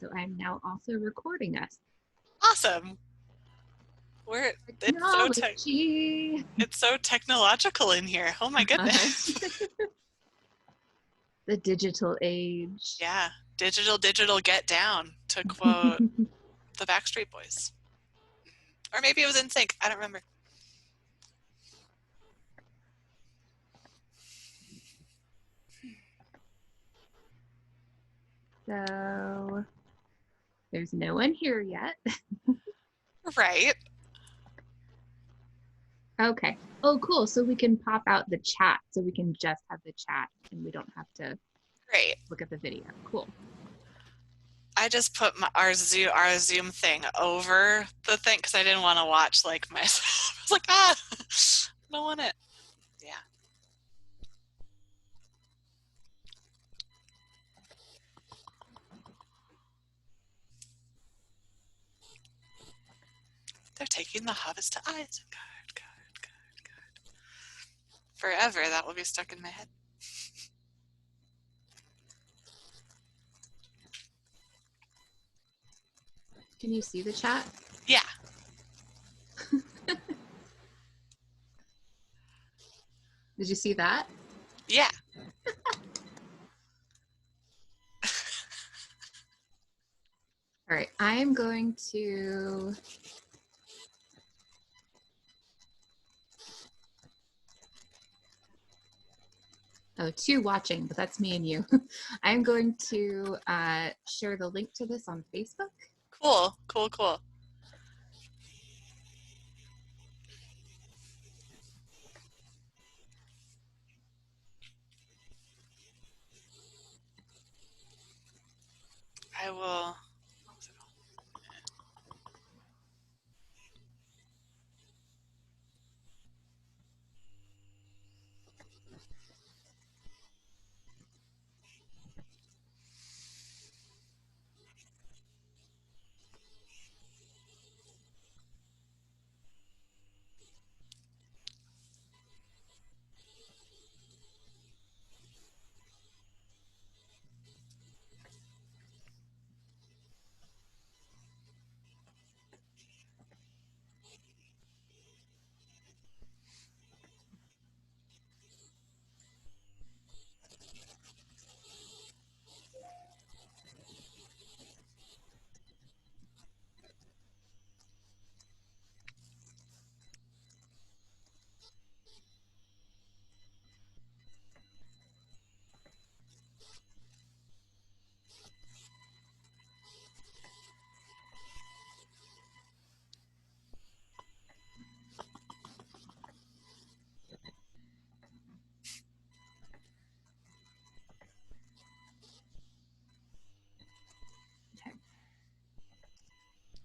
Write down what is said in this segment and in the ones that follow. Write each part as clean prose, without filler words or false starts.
so I'm now also recording us. Awesome. Technology. It's so technological in here. Oh my goodness. The digital age. Yeah. Digital get down, to quote the Backstreet Boys. Or maybe it was in sync. I don't remember. So there's no one here yet. Right. Okay. Oh, cool. So we can pop out the chat. So we can just have the chat and we don't have to look at the video. Cool. I just put our Zoom thing over the thing because I didn't want to watch like myself. I was like, I don't want it. Yeah. They're taking the Harvest to Isengard. Good. Forever, that will be stuck in my head. Can you see the chat? Yeah. Did you see that? Yeah. All right. I am going to... Oh, 2 watching, but that's me and you. I'm going to share the link to this on Facebook. Cool. I will.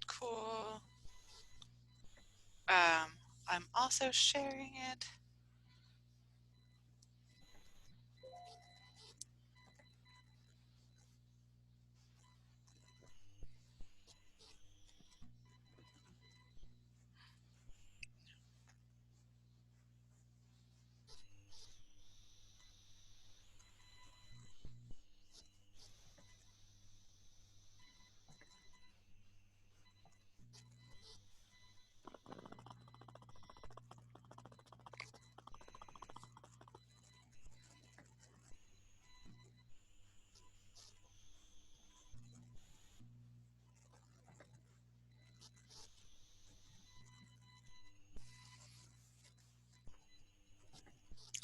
Cool. I'm also sharing it.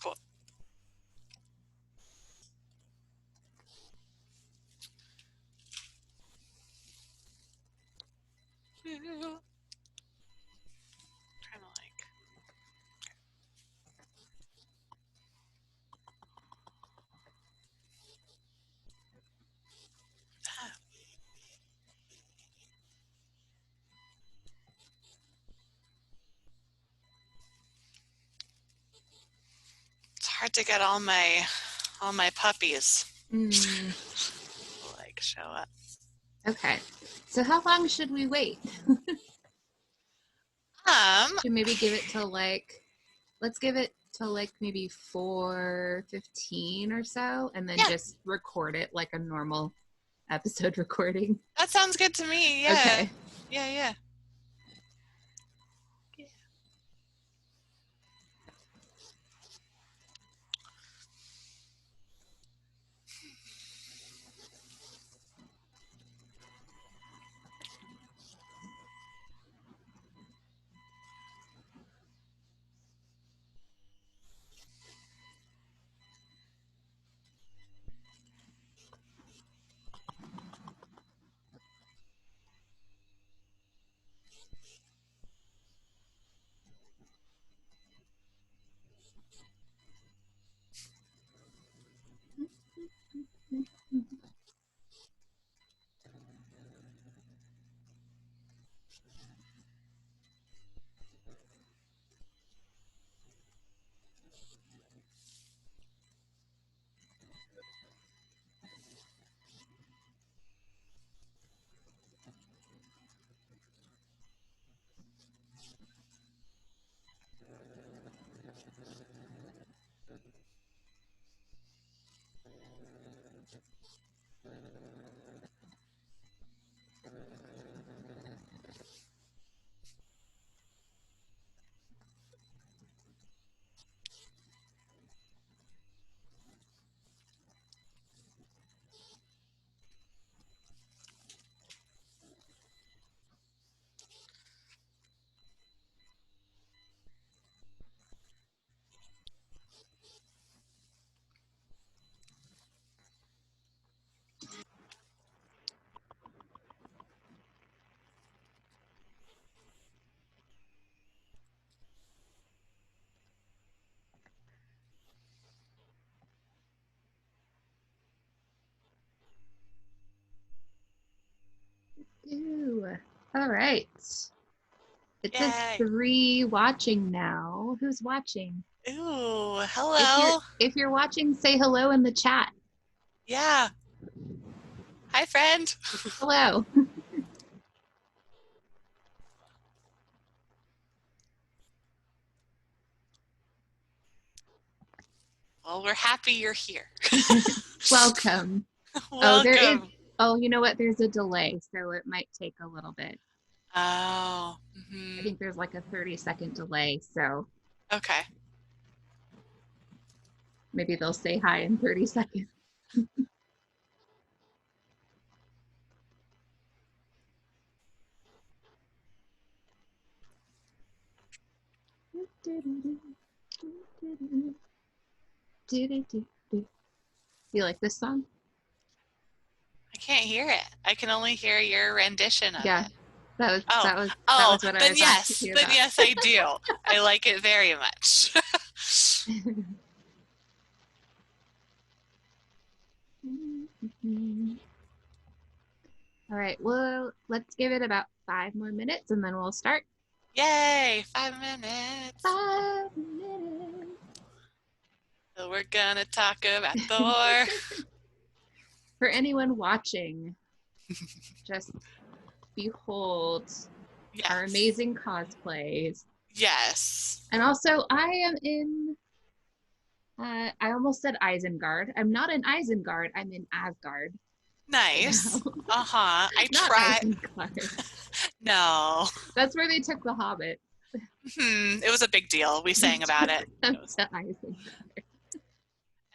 Cool. Trying to like. It's hard to get all my puppies like show up. Okay. So how long should we wait? Should maybe give it till like, let's give it till like maybe 4:15 or so, and then just record it like a normal episode recording. That sounds good to me. Yeah. Okay. Yeah. Ooh. All right. It says Yay. 3 watching now. Who's watching? Ooh, hello. If you're watching, say hello in the chat. Yeah. Hi, friend. Hello. Well, we're happy you're here. Welcome. Welcome. Oh, you know what? There's a delay, so it might take a little bit. Oh. I think there's like a 30-second delay, so. Okay. Maybe they'll say hi in 30 seconds. Do you like this song? I can't hear it. I can only hear your rendition of it. That was what then I was yes. asking you Then about. yes, I do. I like it very much. All right, well, let's give it about 5 more minutes and then we'll start. Yay, 5 minutes. 5 minutes. So we're gonna talk about Thor. For anyone watching, just behold our amazing cosplays. Yes. And also, I am in, I almost said Isengard. I'm not in Isengard, I'm in Asgard. Nice. Uh-huh. I not tried. Isengard. No. That's where they took the Hobbit. It was a big deal. We sang about it. To Isengard.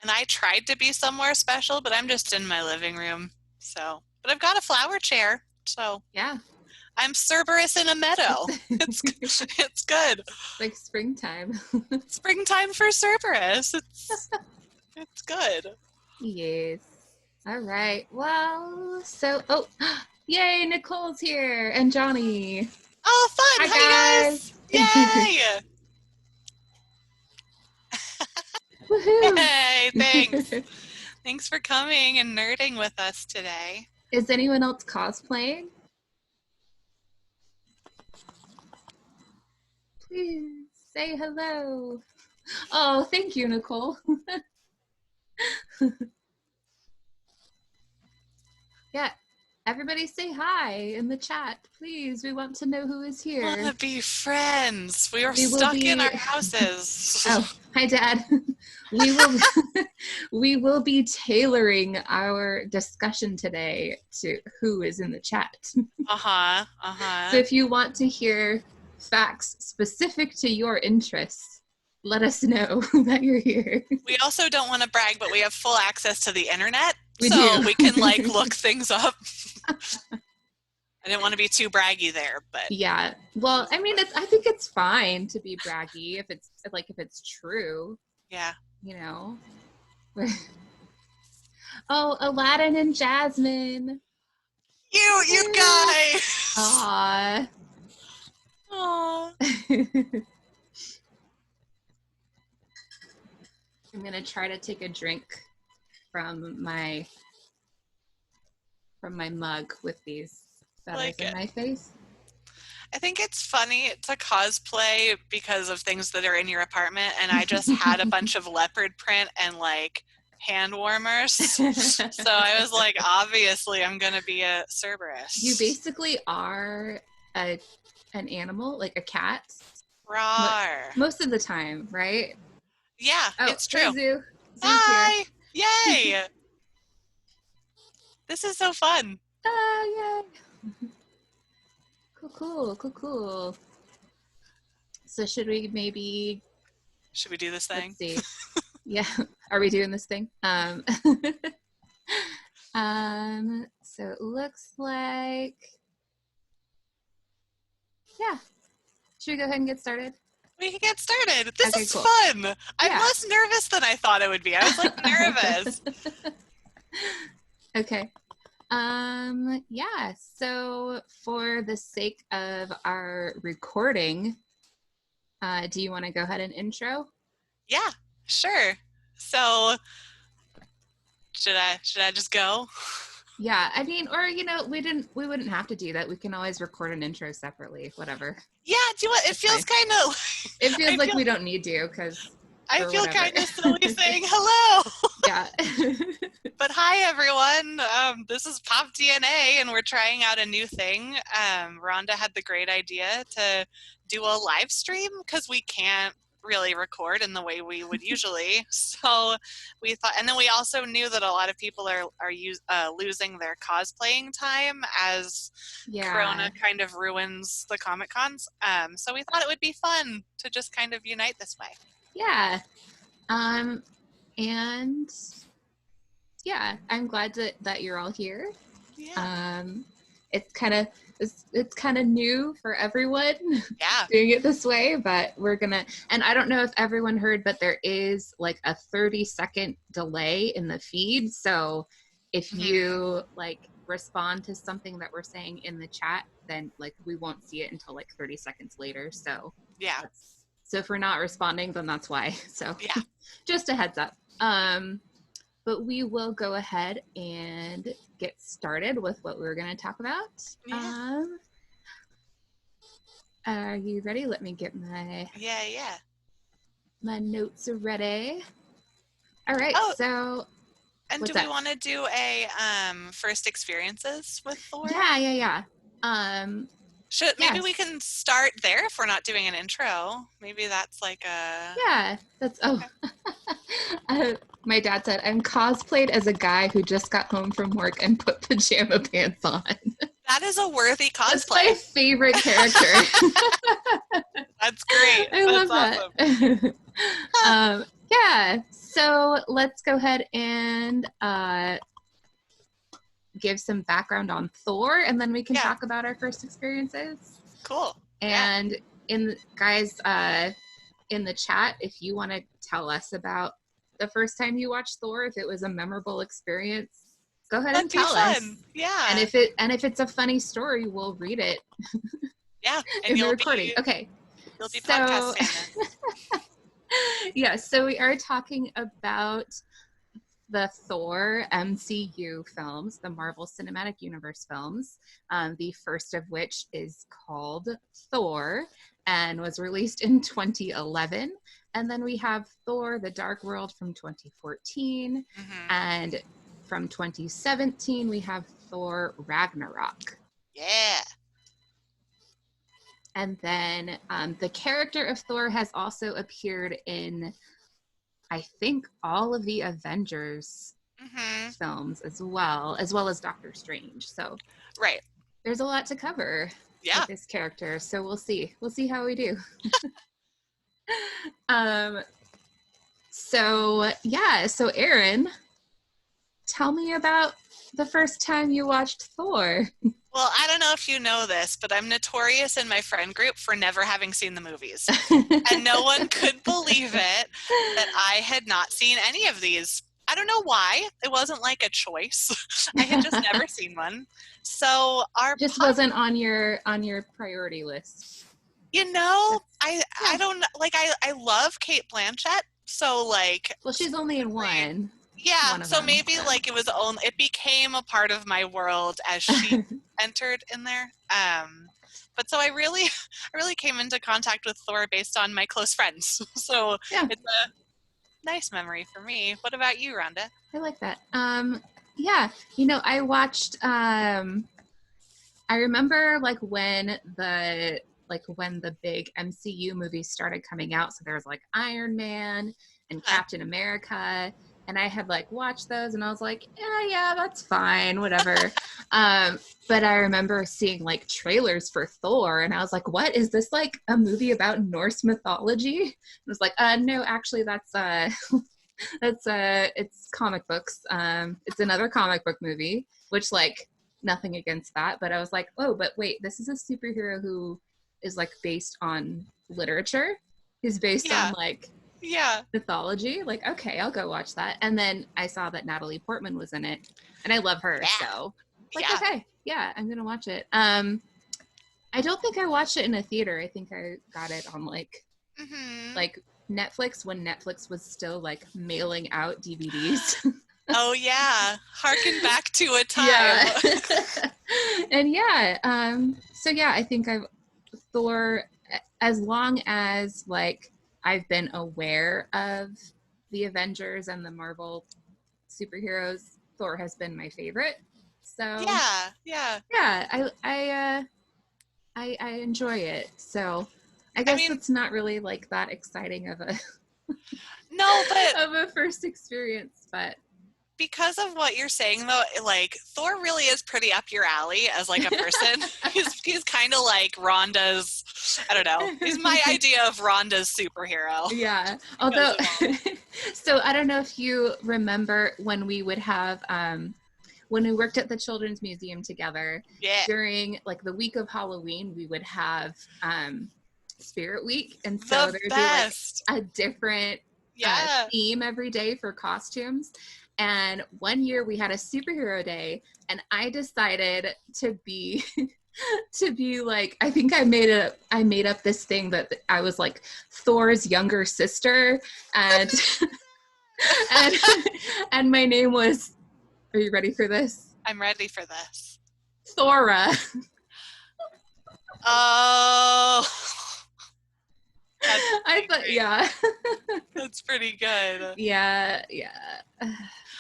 And I tried to be somewhere special, but I'm just in my living room. So, but I've got a flower chair. So yeah, I'm Cerberus in a meadow. It's good. Like springtime. Springtime for Cerberus. It's good. Yes. All right. Well, so yay, Nicole's here and Johnny. Oh, fun! Hi guys. Yay! Woohoo! Hey, thanks. Thanks for coming and nerding with us today. Is anyone else cosplaying? Please say hello. Oh, thank you, Nicole. Yeah, Everybody say hi in the chat, please. We want to know who is here. I want to be friends. We are stuck in our houses. Oh, hi, Dad. We will be tailoring our discussion today to who is in the chat. So if you want to hear facts specific to your interests, let us know that you're here. We also don't want to brag, but we have full access to the internet. We can like look things up. I didn't want to be too braggy there, but yeah. Well, I mean, I think it's fine to be braggy if it's true. Yeah. You know. Oh, Aladdin and Jasmine. You guys. Aww. Aww. I'm gonna try to take a drink from my mug with these feathers in my face. I think it's funny to cosplay because of things that are in your apartment, and I just had a bunch of leopard print and like hand warmers. So I was like, obviously I'm gonna be a Cerberus. You basically are an animal, like a cat. Rawr. Most of the time, right? Yeah, it's true. Zoo. Hi! Yay! This is so fun. Oh, yay! Cool. So should we do this thing? Let's see. Yeah. Are we doing this thing? So it looks like, yeah. Should we go ahead and get started? We can get started. This is fun. I'm less nervous than I thought it would be. I was like nervous. Okay. Yeah, so for the sake of our recording, do you want to go ahead and intro? Yeah, sure. So should I just go? Yeah, I mean, or we wouldn't have to do that. We can always record an intro separately, whatever. Yeah, do it. It feels kind of it feels like we don't need to because I feel kind of silly saying hello. Yeah. But hi, everyone. This is Pop DNA, and we're trying out a new thing. Rhonda had the great idea to do a live stream because we can't really record in the way we would usually. So we thought, and then we also knew that a lot of people are losing their cosplaying time as Corona kind of ruins the Comic Cons. So we thought it would be fun to just kind of unite this way. Yeah. And yeah, I'm glad that you're all here. Yeah. It's kind of new for everyone. Yeah. Doing it this way, but we're gonna, and I don't know if everyone heard, but there is like a 30-second delay in the feed. So if you like respond to something that we're saying in the chat, then like we won't see it until like 30 seconds later. So yeah. So if we're not responding, then that's why. So yeah, just a heads up. But we will go ahead and get started with what we're going to talk about. Yeah. Are you ready? Let me get my my notes ready. All right. Oh, so and do we want to do a first experiences with Thor? Yeah. Maybe we can start there if we're not doing an intro. Maybe that's like a my dad said I'm cosplayed as a guy who just got home from work and put pajama pants on. That is a worthy cosplay. That's my favorite character. That's great. I love that. Yeah, so let's go ahead and give some background on Thor, and then we can talk about our first experiences. Cool. And in the chat, if you want to tell us about the first time you watched Thor, if it was a memorable experience, go ahead and tell us. Yeah. And if it's a funny story, we'll read it. Yeah. And in the recording. Okay. You'll be podcasting. Yeah, so we are talking about the Thor MCU films, the Marvel Cinematic Universe films, the first of which is called Thor and was released in 2011. And then we have Thor, The Dark World from 2014 and from 2017, we have Thor Ragnarok. Yeah. And then the character of Thor has also appeared in, I think, all of the Avengers films as well as Doctor Strange. So right. There's a lot to cover with this character. So we'll see. We'll see how we do. So Erin, tell me about the first time you watched Thor. Well, I don't know if you know this, but I'm notorious in my friend group for never having seen the movies. And no one could believe it that I had not seen any of these. I don't know why. It wasn't like a choice. I had just never seen one. So wasn't on your priority list. You know, I don't like I love Cate Blanchett. So like, well, she's only in one. Yeah, so maybe like it became a part of my world as she entered in there. But so I really came into contact with Thor based on my close friends. So it's a nice memory for me. What about you, Rhonda? I like that. I watched. I remember when the big MCU movies started coming out. So there was like Iron Man and Captain America. And I had watched those and I was like, yeah, that's fine, whatever. But I remember seeing trailers for Thor and I was like, what is this, a movie about Norse mythology? And I was like, no, actually that's it's comic books. It's another comic book movie, which nothing against that. But I was like, oh, but wait, this is a superhero who is based on literature. He's based on mythology. Okay, I'll go watch that. And then I saw that Natalie Portman was in it and I love her. So okay, yeah, I'm gonna watch it. I don't think I watched it in a theater. I think I got it on Netflix when Netflix was still mailing out DVDs. Oh yeah, harken back to a time. And I think Thor, as long as I've been aware of the Avengers and the Marvel superheroes, Thor has been my favorite. So I enjoy it. So I guess it's not really that exciting of a of a first experience, but because of what you're saying though, Thor really is pretty up your alley as a person. he's kind of like Rhonda's, I don't know, he's my idea of Rhonda's superhero. Yeah. Although so I don't know if you remember when we would have when we worked at the Children's Museum together, during the week of Halloween, we would have Spirit Week, and so there'd be a different theme every day for costumes. And one year we had a superhero day, and I decided to be I think I made up this thing that I was Thor's younger sister, and and my name was, are you ready for this? I'm ready for this. Thora. Oh. I thought, that's pretty good. Yeah.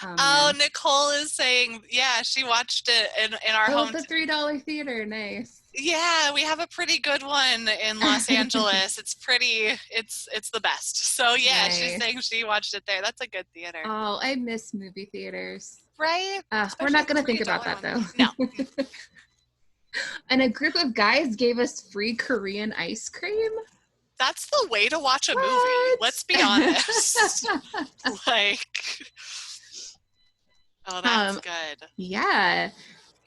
Oh, Nicole is saying, she watched it in our home. The $3 theater, nice. Yeah, we have a pretty good one in Los Angeles. It's the best. So nice. She's saying she watched it there. That's a good theater. Oh, I miss movie theaters. Right? We're not going to think about that though. No. And a group of guys gave us free Korean ice cream. That's the way to watch a movie. Let's be honest. Oh, that's good. Yeah.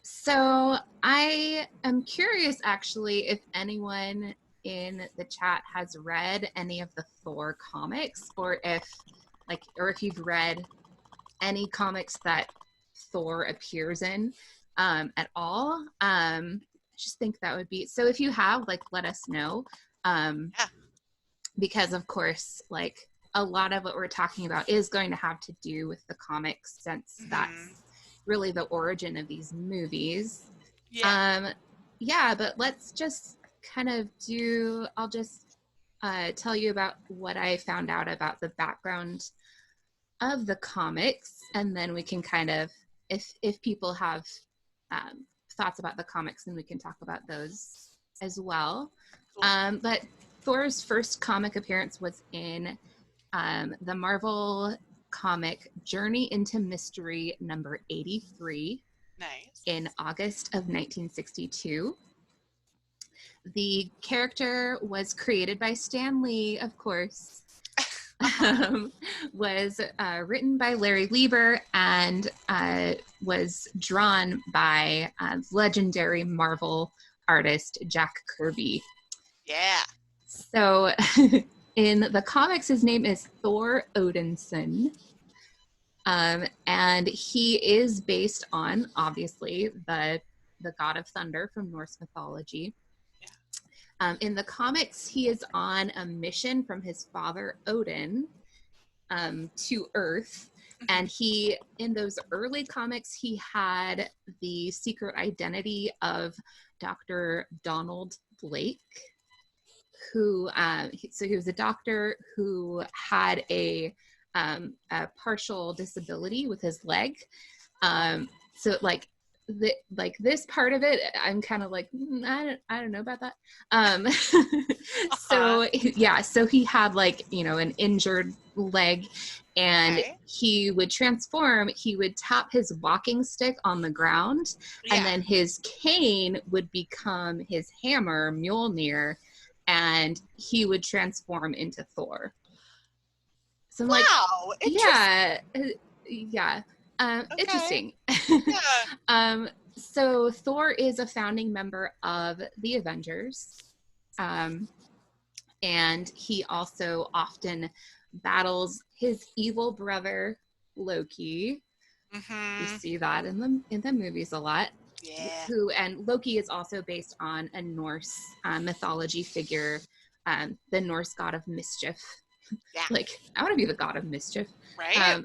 So I am curious, actually, if anyone in the chat has read any of the Thor comics, or if you've read any comics that Thor appears in at all. Just think that would be, so if you have, let us know. Because of course, a lot of what we're talking about is going to have to do with the comics, since that's really the origin of these movies. But let's just kind of I'll just tell you about what I found out about the background of the comics, and then we can kind of if people have thoughts about the comics, then we can talk about those as well. Cool. But Thor's first comic appearance was in the Marvel comic Journey into Mystery number 83 Nice. in August of 1962. The character was created by Stan Lee, of course. Was written by Larry Lieber and was drawn by legendary Marvel artist Jack Kirby. Yeah. So in the comics, his name is Thor Odinson. And he is based on, obviously, the god of thunder from Norse mythology. In the comics, he is on a mission from his father Odin to Earth. And he, in those early comics, he had the secret identity of Dr. Donald Blake, who, so he was a doctor who had a partial disability with his leg. So this part of it, I'm kind of like, I don't know about that. So yeah, so he had an injured leg, and he would transform. He would tap his walking stick on the ground, and then his cane would become his hammer, Mjolnir, and he would transform into Thor. So I'm wow, interesting. Yeah. So Thor is a founding member of the Avengers, and he also often battles his evil brother Loki. You see that in the movies a lot. Yeah. And Loki is also based on a Norse mythology figure, the Norse god of mischief. Yeah. I want to be the god of mischief. Right.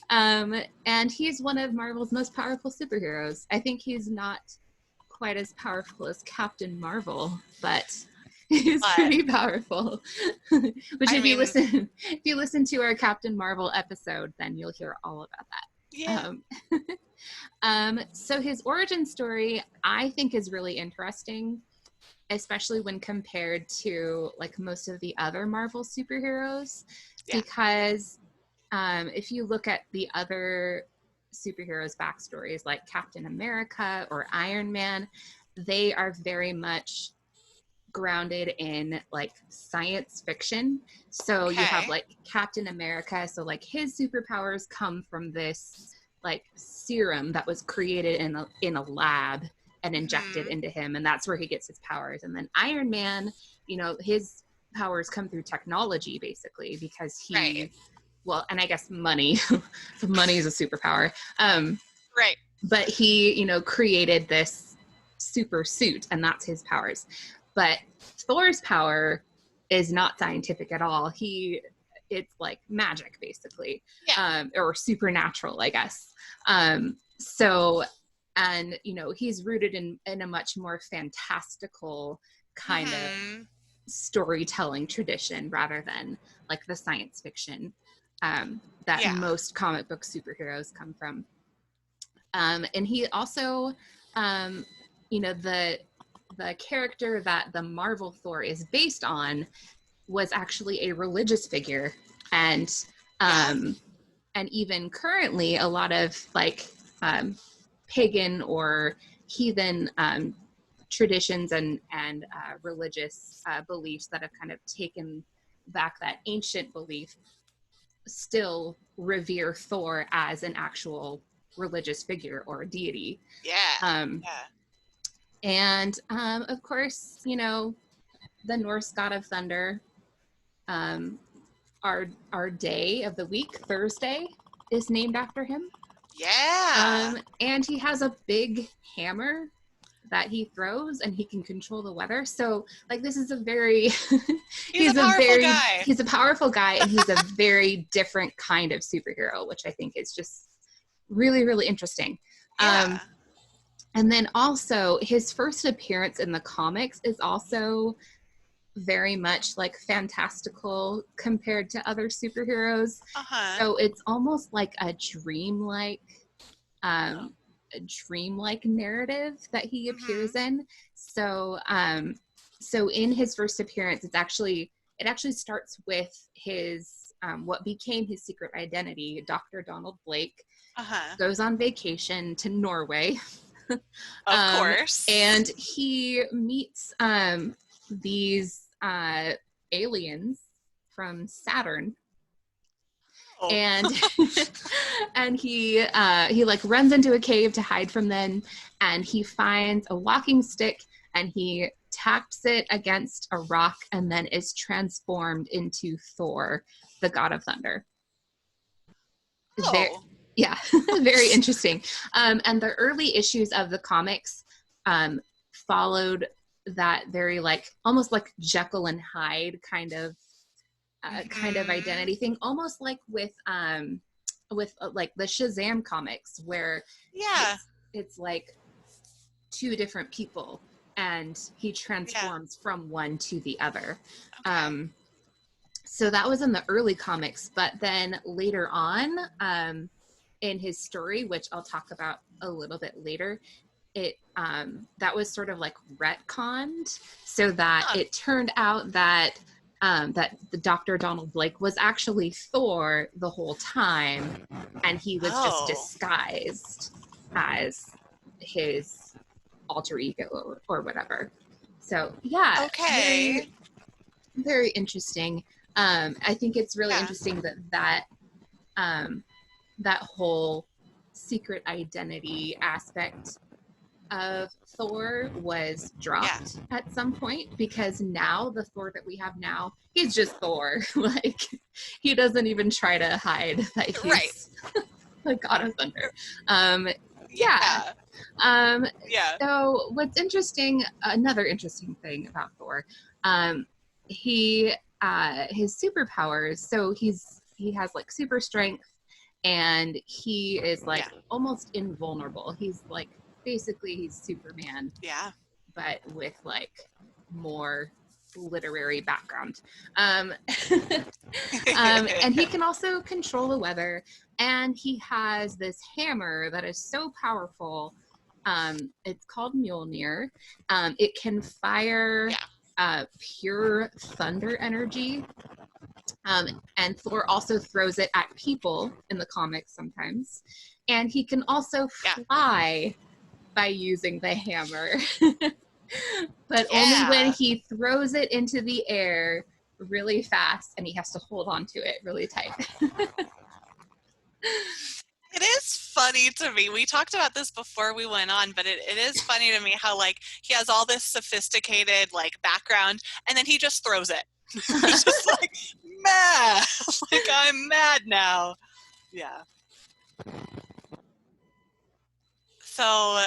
And he's one of Marvel's most powerful superheroes. I think he's not quite as powerful as Captain Marvel, but he's pretty powerful. Which if you listen to our Captain Marvel episode, then you'll hear all about that. Yeah. So his origin story, I think, is really interesting, especially when compared to most of the other Marvel superheroes, because if you look at the other superheroes' backstories like Captain America or Iron Man, they are very much grounded in science fiction. So you have Captain America, so his superpowers come from this serum that was created in a lab and injected into him, and that's where he gets his powers. And then Iron Man, his powers come through technology, basically, because he and I guess money. Money is a superpower. But he, created this super suit, and that's his powers. But Thor's power is not scientific at all. It's like magic, basically, or supernatural, I guess. And he's rooted in a much more fantastical kind of storytelling tradition rather than the science fiction that most comic book superheroes come from. And he also, the character that the Marvel Thor is based on was actually a religious figure, and even currently a lot of pagan or heathen traditions and religious beliefs that have kind of taken back that ancient belief still revere Thor as an actual religious figure or a deity. And of course, the Norse god of thunder, our day of the week, Thursday, is named after him. And he has a big hammer that he throws, and he can control the weather. So this is a very he's a powerful guy, and he's a very different kind of superhero, which I think is just really, really interesting. And then also his first appearance in the comics is also very much fantastical compared to other superheroes. So it's almost like a dreamlike a dreamlike narrative that he appears in. So so in his first appearance, it actually starts with his what became his secret identity. Dr. Donald Blake goes on vacation to Norway. Of course. And he meets these aliens from Saturn. Oh. And and he like runs into a cave to hide from them, and he finds a walking stick and he taps it against a rock and then is transformed into Thor, the god of thunder. Oh. Yeah, very interesting. And the early issues of the comics followed that very like almost like Jekyll and Hyde kind of identity thing, almost like with like the Shazam comics, where it's like two different people and he transforms from one to the other. Okay. So that was in the early comics, but then later on in his story, which I'll talk about a little bit later, it that was sort of like retconned, so that it turned out that that the Dr. Donald Blake was actually Thor the whole time, and he was just disguised as his alter ego or whatever. So yeah, very, very interesting. I think it's really interesting that that whole secret identity aspect of Thor was dropped at some point, because now the Thor that we have now, he's just Thor. Like, he doesn't even try to hide that he's the god of thunder. So what's interesting, another interesting thing about Thor, he his superpowers, so he has like super strength, and he is like almost invulnerable. He's like basically he's Superman, but with like more literary background. And he can also control the weather, and he has this hammer that is so powerful. It's called Mjolnir. It can fire pure thunder energy. And Thor also throws it at people in the comics sometimes. And he can also fly by using the hammer. But only when he throws it into the air really fast, and he has to hold on to it really tight. It is funny to me. We talked about this before we went on, but it is funny to me how like he has all this sophisticated like background, and then he just throws it. It's just like mad. Like, I'm mad now. Yeah. So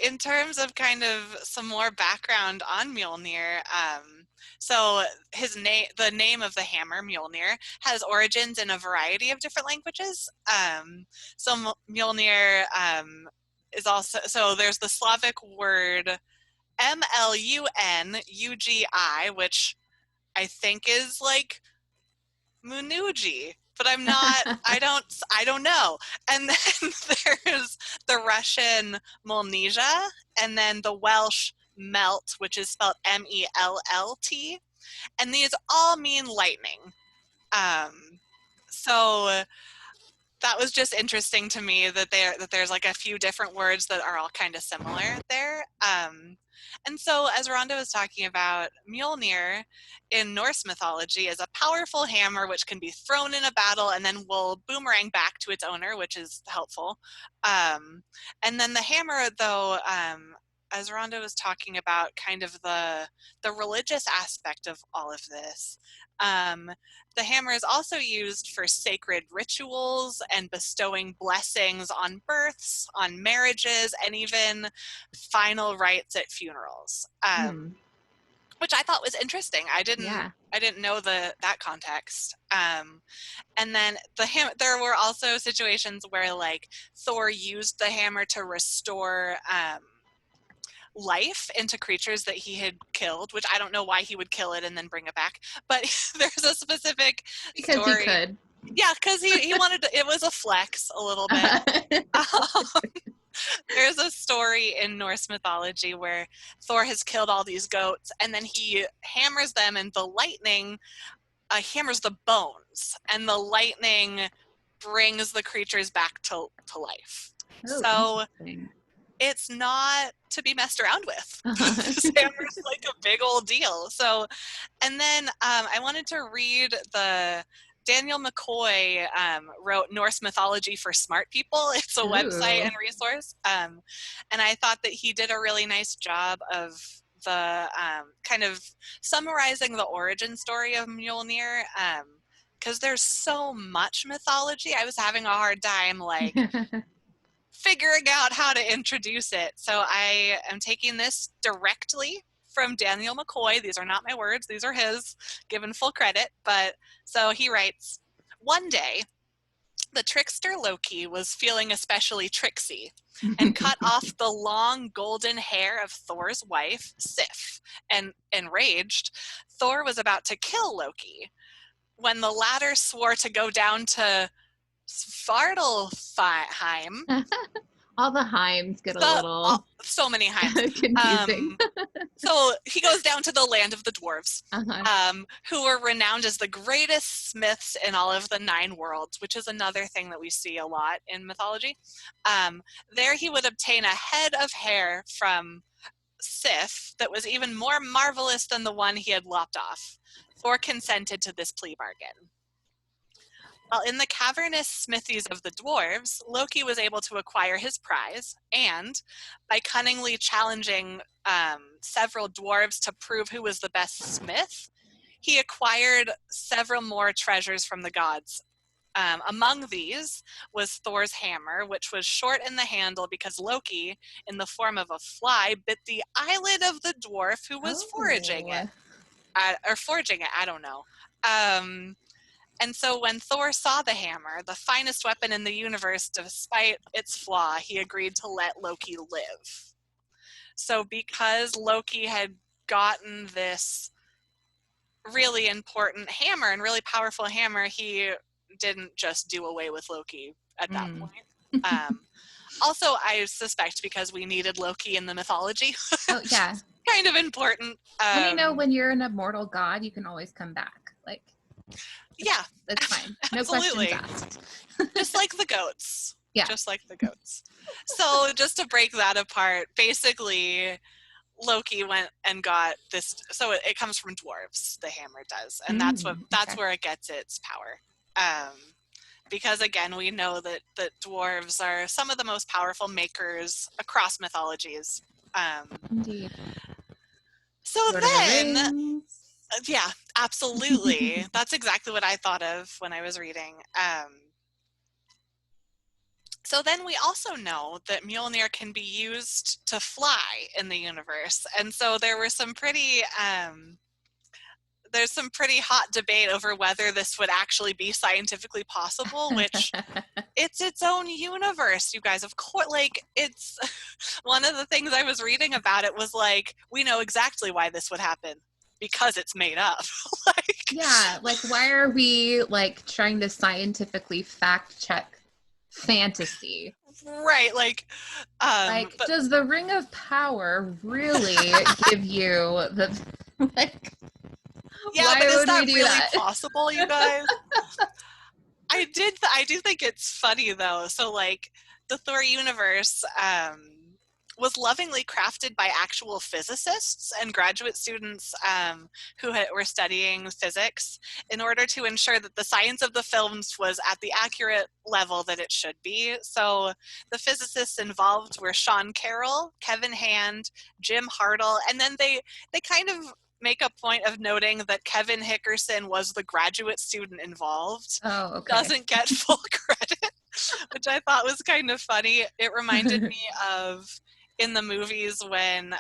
in terms of kind of some more background on Mjolnir, so the name of the hammer, Mjolnir, has origins in a variety of different languages. So Mjolnir is also, so there's the Slavic word Mlunugi, which I think is like Munuji, but I'm not, I don't know. And then there's the Russian Molnija, and then the Welsh Melt, which is spelled Mellt. And these all mean lightning. So that was just interesting to me that there's like a few different words that are all kind of similar there. And so, as Rhonda was talking about, Mjolnir in Norse mythology is a powerful hammer which can be thrown in a battle and then will boomerang back to its owner, which is helpful. And then the hammer, though, as Rhonda was talking about kind of the religious aspect of all of this, the hammer is also used for sacred rituals and bestowing blessings on births, on marriages, and even final rites at funerals, which I thought was interesting. I didn't know that context. And then there were also situations where like Thor used the hammer to restore life into creatures that he had killed, which I don't know why he would kill it and then bring it back, but there's a specific because story. he could. Yeah, because he wanted to, it was a flex a little bit. There's a story in Norse mythology where Thor has killed all these goats, and then he hammers them, and the lightning hammers the bones, and the lightning brings the creatures back to life. Oh, So interesting. it's not to be messed around with. This Uh-huh. hammer's like a big old deal. So, and then I wanted to read the Daniel McCoy wrote Norse Mythology for Smart People. It's a website Ooh. and resource. And I thought that he did a really nice job of the kind of summarizing the origin story of Mjolnir. Because there's so much mythology. I was having a hard time, like, figuring out how to introduce it. So I am taking this directly from Daniel McCoy. These are not my words, these are his, given full credit. But so he writes, one day, the trickster Loki was feeling especially tricksy and cut off the long golden hair of Thor's wife, Sif. And enraged, Thor was about to kill Loki when the latter swore to go down to Svartalfheim. All the Heims get a little So many Heims. confusing. So he goes down to the land of the dwarves, Uh-huh. who were renowned as the greatest smiths in all of the 9 worlds, which is another thing that we see a lot in mythology. There he would obtain a head of hair from Sif that was even more marvelous than the one he had lopped off. Thor consented to this plea bargain. While in the cavernous smithies of the dwarves, Loki was able to acquire his prize, and by cunningly challenging several dwarves to prove who was the best smith, he acquired several more treasures from the gods. Among these was Thor's hammer, which was short in the handle because Loki, in the form of a fly, bit the eyelid of the dwarf who was foraging it. Or forging it, I don't know. And so when Thor saw the hammer, the finest weapon in the universe, despite its flaw, he agreed to let Loki live. So because Loki had gotten this really important hammer and really powerful hammer, he didn't just do away with Loki at that point. Also, I suspect because we needed Loki in the mythology. Oh, yeah. Kind of important. And when you're an immortal god, you can always come back. Like, yeah, that's fine. No absolutely. questions asked. Just like the goats. Yeah. Just like the goats. So just to break that apart, basically Loki went and got this. So it comes from dwarves, the hammer does. And that's where it gets its power. Because again, we know that dwarves are some of the most powerful makers across mythologies. Indeed. So Lord of the then, Rings. yeah, absolutely. That's exactly what I thought of when I was reading. So then we also know that Mjolnir can be used to fly in the universe. And so there were some pretty, there's some pretty hot debate over whether this would actually be scientifically possible, which it's its own universe, you guys. Of course, like, it's one of the things I was reading about it was like, we know exactly why this would happen because it's made up. Yeah, like, why are we like trying to scientifically fact check fantasy? Right, like but, does the Ring of Power really give you the like? Yeah, why but is would that we do really that? possible, you guys? I do think it's funny though. So like the Thor universe was lovingly crafted by actual physicists and graduate students who were studying physics in order to ensure that the science of the films was at the accurate level that it should be. So the physicists involved were Sean Carroll, Kevin Hand, Jim Hartle, and then they kind of make a point of noting that Kevin Hickerson was the graduate student involved. Oh, okay. Doesn't get full credit, which I thought was kind of funny. It reminded me of in the movies when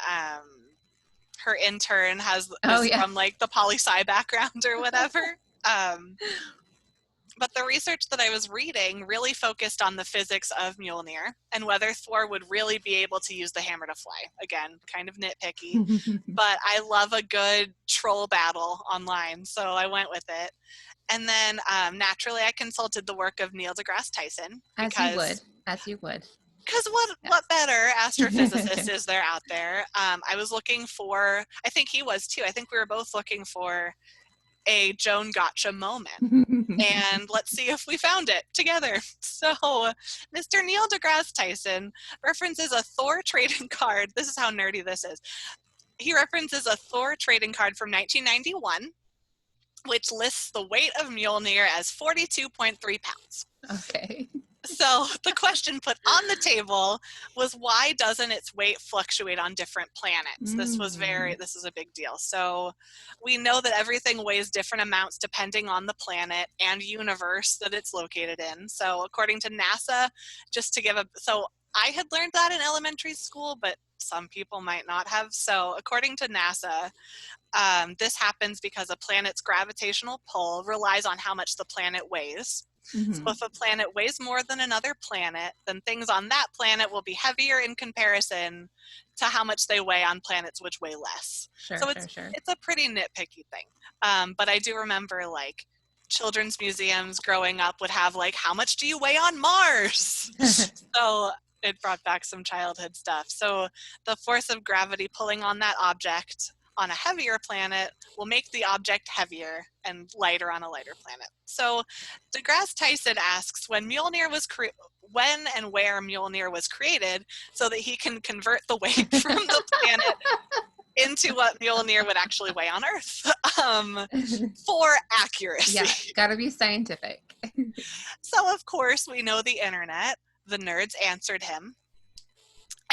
her intern is from like the poli-sci background or whatever. But the research that I was reading really focused on the physics of Mjolnir and whether Thor would really be able to use the hammer to fly. Again, kind of nitpicky, but I love a good troll battle online, so I went with it. And then naturally, I consulted the work of Neil deGrasse Tyson. As you would. Because what better astrophysicist is there out there? I was looking for, I think he was too, I think we were both looking for a Joan Gotcha moment. And let's see if we found it together. So Mr. Neil deGrasse Tyson references a Thor trading card. This is how nerdy this is. He references a Thor trading card from 1991, which lists the weight of Mjolnir as 42.3 pounds. Okay. So the question put on the table was, why doesn't its weight fluctuate on different planets? This is a big deal. So we know that everything weighs different amounts depending on the planet and universe that it's located in. So according to NASA, so I had learned that in elementary school, but some people might not have. So according to NASA, this happens because a planet's gravitational pull relies on how much the planet weighs. Mm-hmm. So if a planet weighs more than another planet, then things on that planet will be heavier in comparison to how much they weigh on planets which weigh less. So it's a pretty nitpicky thing. But I do remember like children's museums growing up would have like, how much do you weigh on Mars? So it brought back some childhood stuff. So the force of gravity pulling on that object on a heavier planet will make the object heavier and lighter on a lighter planet. So deGrasse Tyson asks when and where Mjolnir was created so that he can convert the weight from the planet into what Mjolnir would actually weigh on Earth for accuracy. Yeah, gotta be scientific. So of course we know the internet. The nerds answered him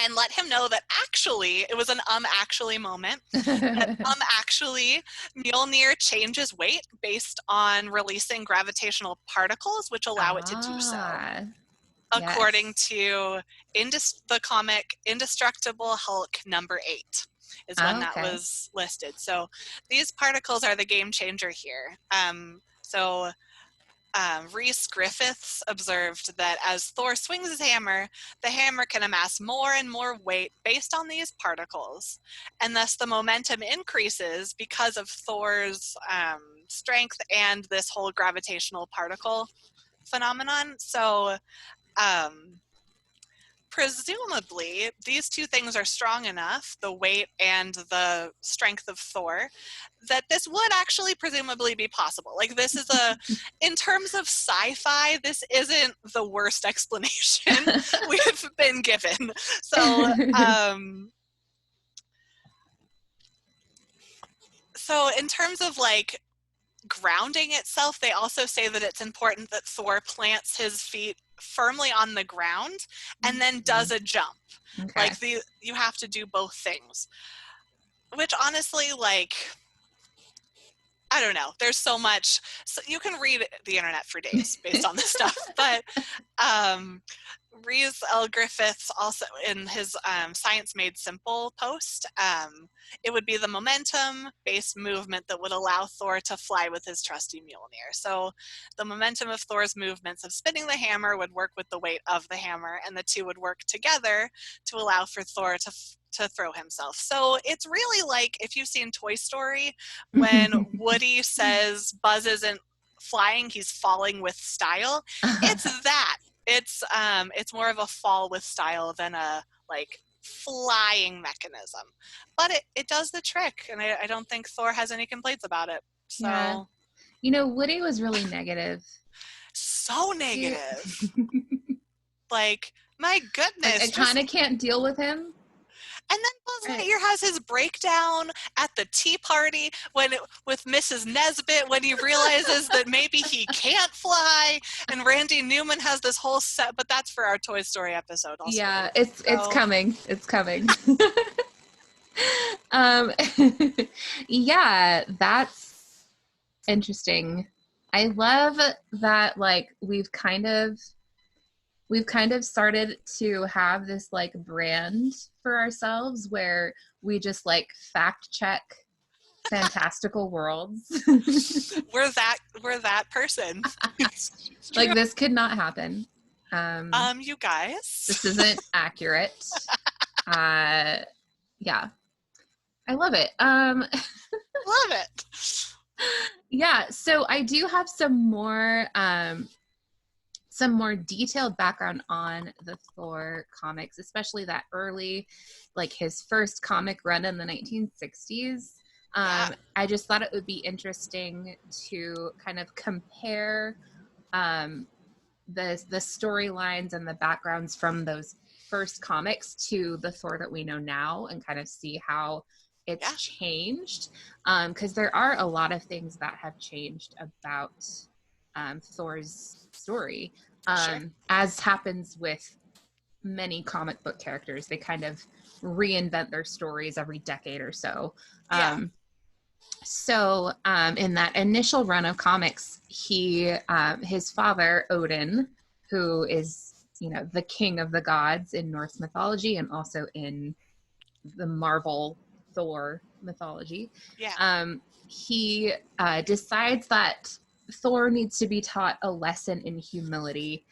and let him know that actually, it was an actually moment, that actually Mjolnir changes weight based on releasing gravitational particles, which allow it to do so. According to the comic Indestructible Hulk number 8 is when that was listed. So these particles are the game changer here. Rhys Griffiths observed that as Thor swings his hammer, the hammer can amass more and more weight based on these particles, and thus the momentum increases because of Thor's strength and this whole gravitational particle phenomenon. So presumably, these two things are strong enough, the weight and the strength of Thor, that this would actually presumably be possible. Like this is in terms of sci-fi, this isn't the worst explanation we've been given. So, so in terms of like grounding itself, they also say that it's important that Thor plants his feet firmly on the ground and then does a jump. Like you have to do both things, which honestly, like, I don't know, there's so much, so you can read the internet for days based on this stuff, but Rhys L. Griffiths also in his Science Made Simple post, it would be the momentum-based movement that would allow Thor to fly with his trusty Mjolnir. So the momentum of Thor's movements of spinning the hammer would work with the weight of the hammer, and the two would work together to allow for Thor to throw himself. So it's really like if you've seen Toy Story, when Woody says Buzz isn't flying, he's falling with style. It's that. It's more of a fall with style than a like flying mechanism, but it does the trick, and I don't think Thor has any complaints about it. So yeah. You know, Woody was really negative. So negative. Like, my goodness. Like, I kind of can't deal with him. And then Buzz Lightyear has his breakdown at the tea party with Mrs. Nesbit when he realizes that maybe he can't fly, and Randy Newman has this whole set, but that's for our Toy Story episode also. Yeah, it's coming. It's coming. Yeah, that's interesting. I love that, like, we've kind of started to have this like brand for ourselves where we just like fact check fantastical worlds. We're that person. It's Like, true. this could not happen. You guys. This isn't accurate. Yeah. I love it. Love it. Yeah, so I do have some more detailed background on the Thor comics, especially that early, like his first comic run in the 1960s. I just thought it would be interesting to kind of compare the storylines and the backgrounds from those first comics to the Thor that we know now, and kind of see how it's changed, because there are a lot of things that have changed about Thor's story. As happens with many comic book characters, they kind of reinvent their stories every decade or so. So in that initial run of comics, his father, Odin, who is, the king of the gods in Norse mythology and also in the Marvel Thor mythology, he decides that Thor needs to be taught a lesson in humility.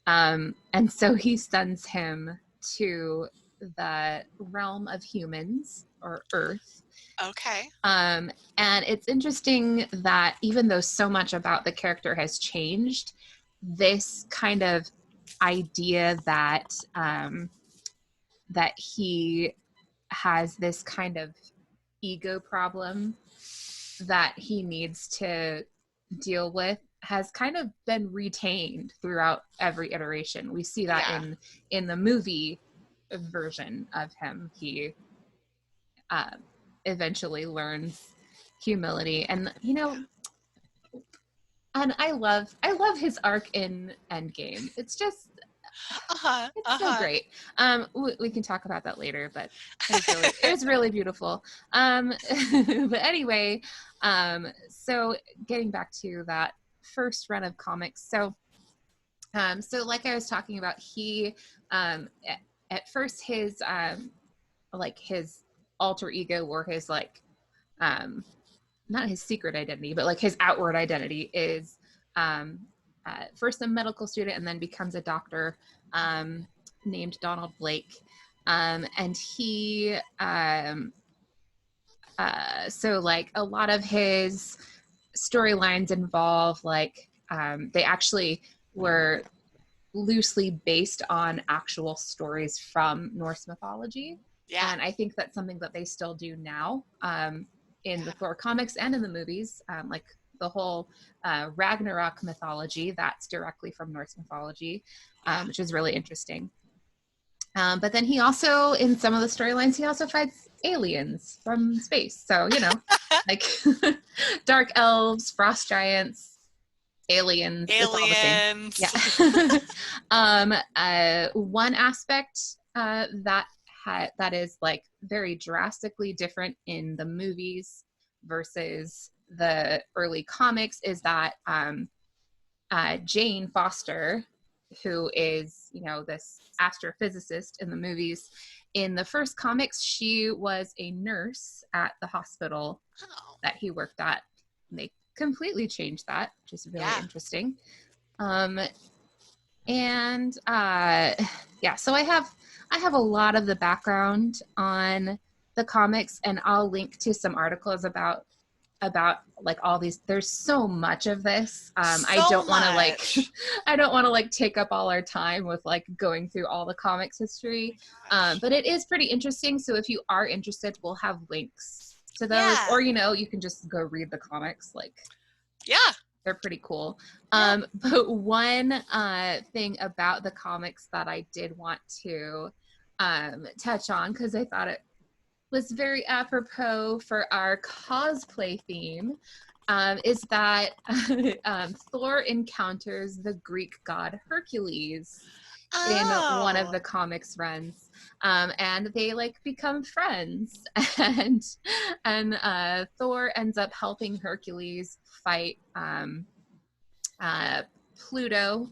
And so he sends him to the realm of humans, or Earth. Okay. And it's interesting that even though so much about the character has changed, this kind of idea that that he has this kind of ego problem that he needs to deal with has kind of been retained throughout every iteration. We see that in the movie version of him. He eventually learns humility, and and I love his arc in Endgame. It's just so great. We can talk about that later, but it was really beautiful. But anyway, so getting back to that first run of comics. So like I was talking about, he at first his his alter ego, or his not his secret identity, but like his outward identity is first a medical student and then becomes a doctor named Donald Blake. And he, so like a lot of his storylines involve they actually were loosely based on actual stories from Norse mythology. And I think that's something that they still do now in the Thor comics and in the movies. Like the whole Ragnarok mythology, that's directly from Norse mythology, which is really interesting. But then he also, in some of the storylines, he also fights aliens from space. So, like dark elves, frost giants, aliens. It's all the same. Yeah. One aspect that is like very drastically different in the movies versus the early comics is that Jane Foster, who is, this astrophysicist in the movies, in the first comics, she was a nurse at the hospital that he worked at. They completely changed that, which is really interesting. So I have a lot of the background on the comics, and I'll link to some articles about like all these. There's so much of this. I don't want to take up all our time with like going through all the comics history. But it is pretty interesting. So if you are interested, we'll have links to those, or you can just go read the comics. They're pretty cool. But one thing about the comics that I did want to touch on, because I thought it was very apropos for our cosplay theme, is that Thor encounters the Greek god Hercules in one of the comics runs, and they become friends, and Thor ends up helping Hercules fight Pluto,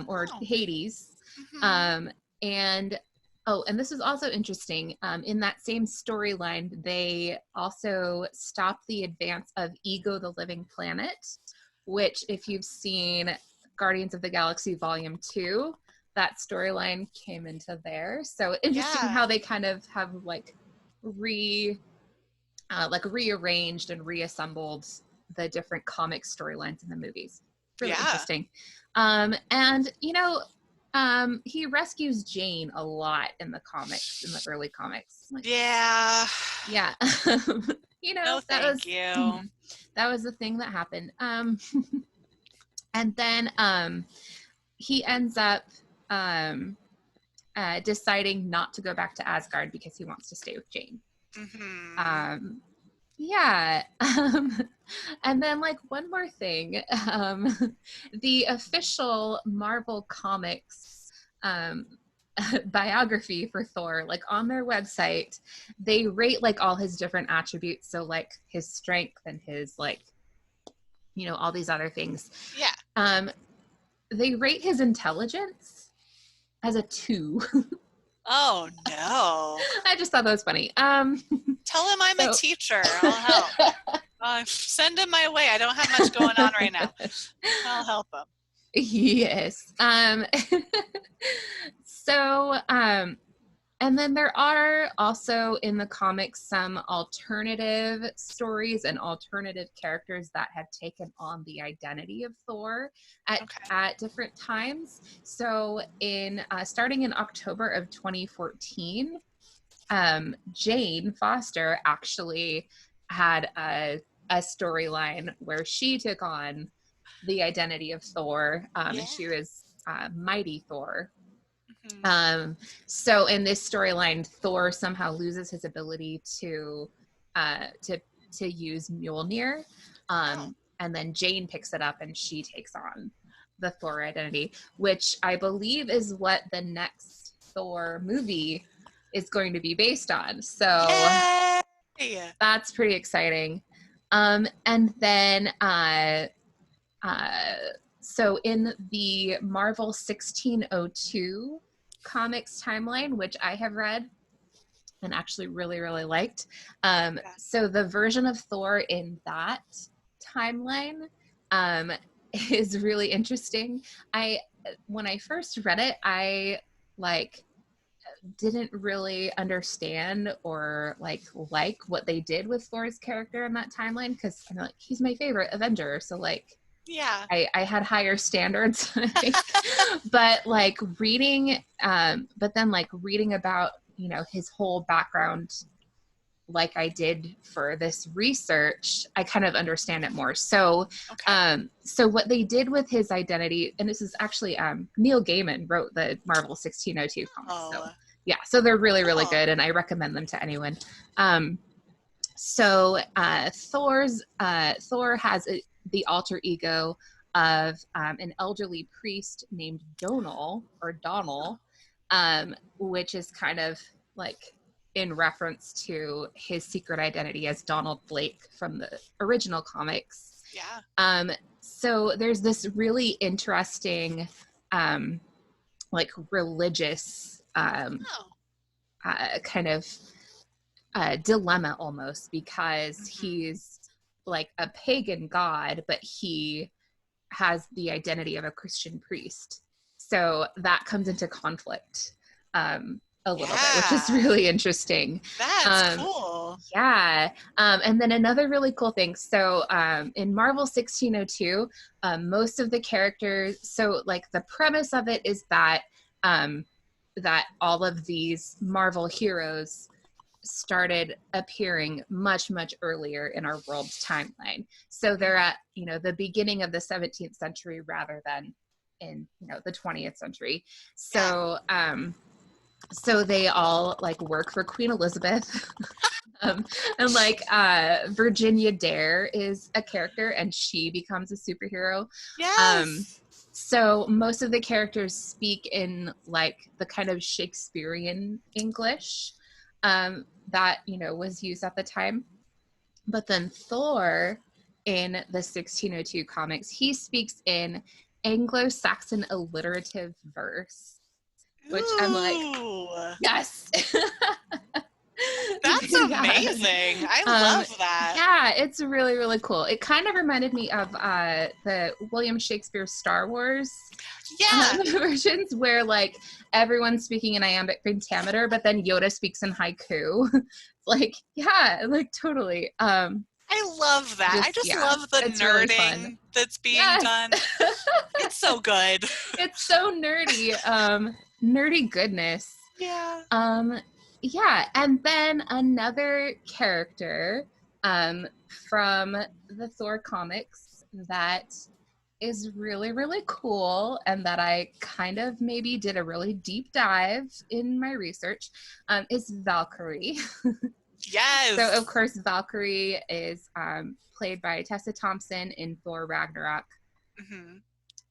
or Hades, and Oh, and this is also interesting. In that same storyline, they also stopped the advance of Ego the Living Planet, which, if you've seen Guardians of the Galaxy Volume 2, that storyline came into there. So interesting Yeah. how they kind of have rearranged and reassembled the different comic storylines in the movies. Really Yeah. interesting. And he rescues Jane a lot in the comics, in the early comics. Like, Yeah. yeah. No, thank you. That was the thing that happened. And then he ends up deciding not to go back to Asgard because he wants to stay with Jane. Mm-hmm. Yeah. And then, like, one more thing. The official Marvel Comics biography for Thor, like, on their website, they rate, like, all his different attributes. So, like, his strength and his, like, all these other things. Yeah. They rate his intelligence as a 2. Oh, no. I just thought that was funny. Tell him I'm a teacher. I'll help. Send him my way. I don't have much going on right now. I'll help him. Yes. So, and then there are also in the comics some alternative stories and alternative characters that have taken on the identity of Thor at different times. So, starting in October of 2014, Jane Foster actually had a storyline where she took on the identity of Thor, and she was Mighty Thor. Mm-hmm. So in this storyline, Thor somehow loses his ability to use Mjolnir, and then Jane picks it up and she takes on the Thor identity, which I believe is what the next Thor movie is going to be based on. So that's pretty exciting. And then so in the Marvel 1602 comics timeline, which I have read and actually really, really liked. So the version of Thor in that timeline is really interesting. When I first read it, I didn't really understand or like what they did with Thor's character in that timeline, because I'm like, he's my favorite Avenger, so like I had higher standards. But like reading about his whole background like I did for this research, I kind of understand it more. So so what they did with his identity, and this is actually Neil Gaiman wrote the Marvel 1602 comics. So yeah, so they're really, really good, and I recommend them to anyone. So Thor has the alter ego of an elderly priest named Donal, which is kind of like in reference to his secret identity as Donald Blake from the original comics. Yeah. So there's this really interesting like religious kind of dilemma almost, because he's like a pagan god, but he has the identity of a Christian priest. So that comes into conflict a little bit, which is really interesting. That's cool. Yeah. And then another really cool thing. So in Marvel 1602, most of the characters, so like the premise of it is that that all of these Marvel heroes started appearing much, much earlier in our world's timeline. So they're at, the beginning of the 17th century rather than in, the 20th century. So, so they all like work for Queen Elizabeth. And like Virginia Dare is a character and she becomes a superhero. So most of the characters speak in like the kind of Shakespearean English that was used at the time. But then Thor in the 1602 comics, he speaks in Anglo-Saxon alliterative verse. which I'm like, Ooh. yes. That's amazing. I love that. Yeah, it's really, really cool. It kind of reminded me of the William Shakespeare Star Wars versions where like everyone's speaking in iambic pentameter, but then Yoda speaks in haiku. Like, yeah, like totally. I love that. I just love the nerding really that's being done. It's so good. It's so nerdy. Nerdy goodness. Yeah. Yeah, and then another character from the Thor comics that is really, really cool and that I kind of maybe did a really deep dive in my research is Valkyrie. Yes. So, of course, Valkyrie is played by Tessa Thompson in Thor Ragnarok. Mm-hmm.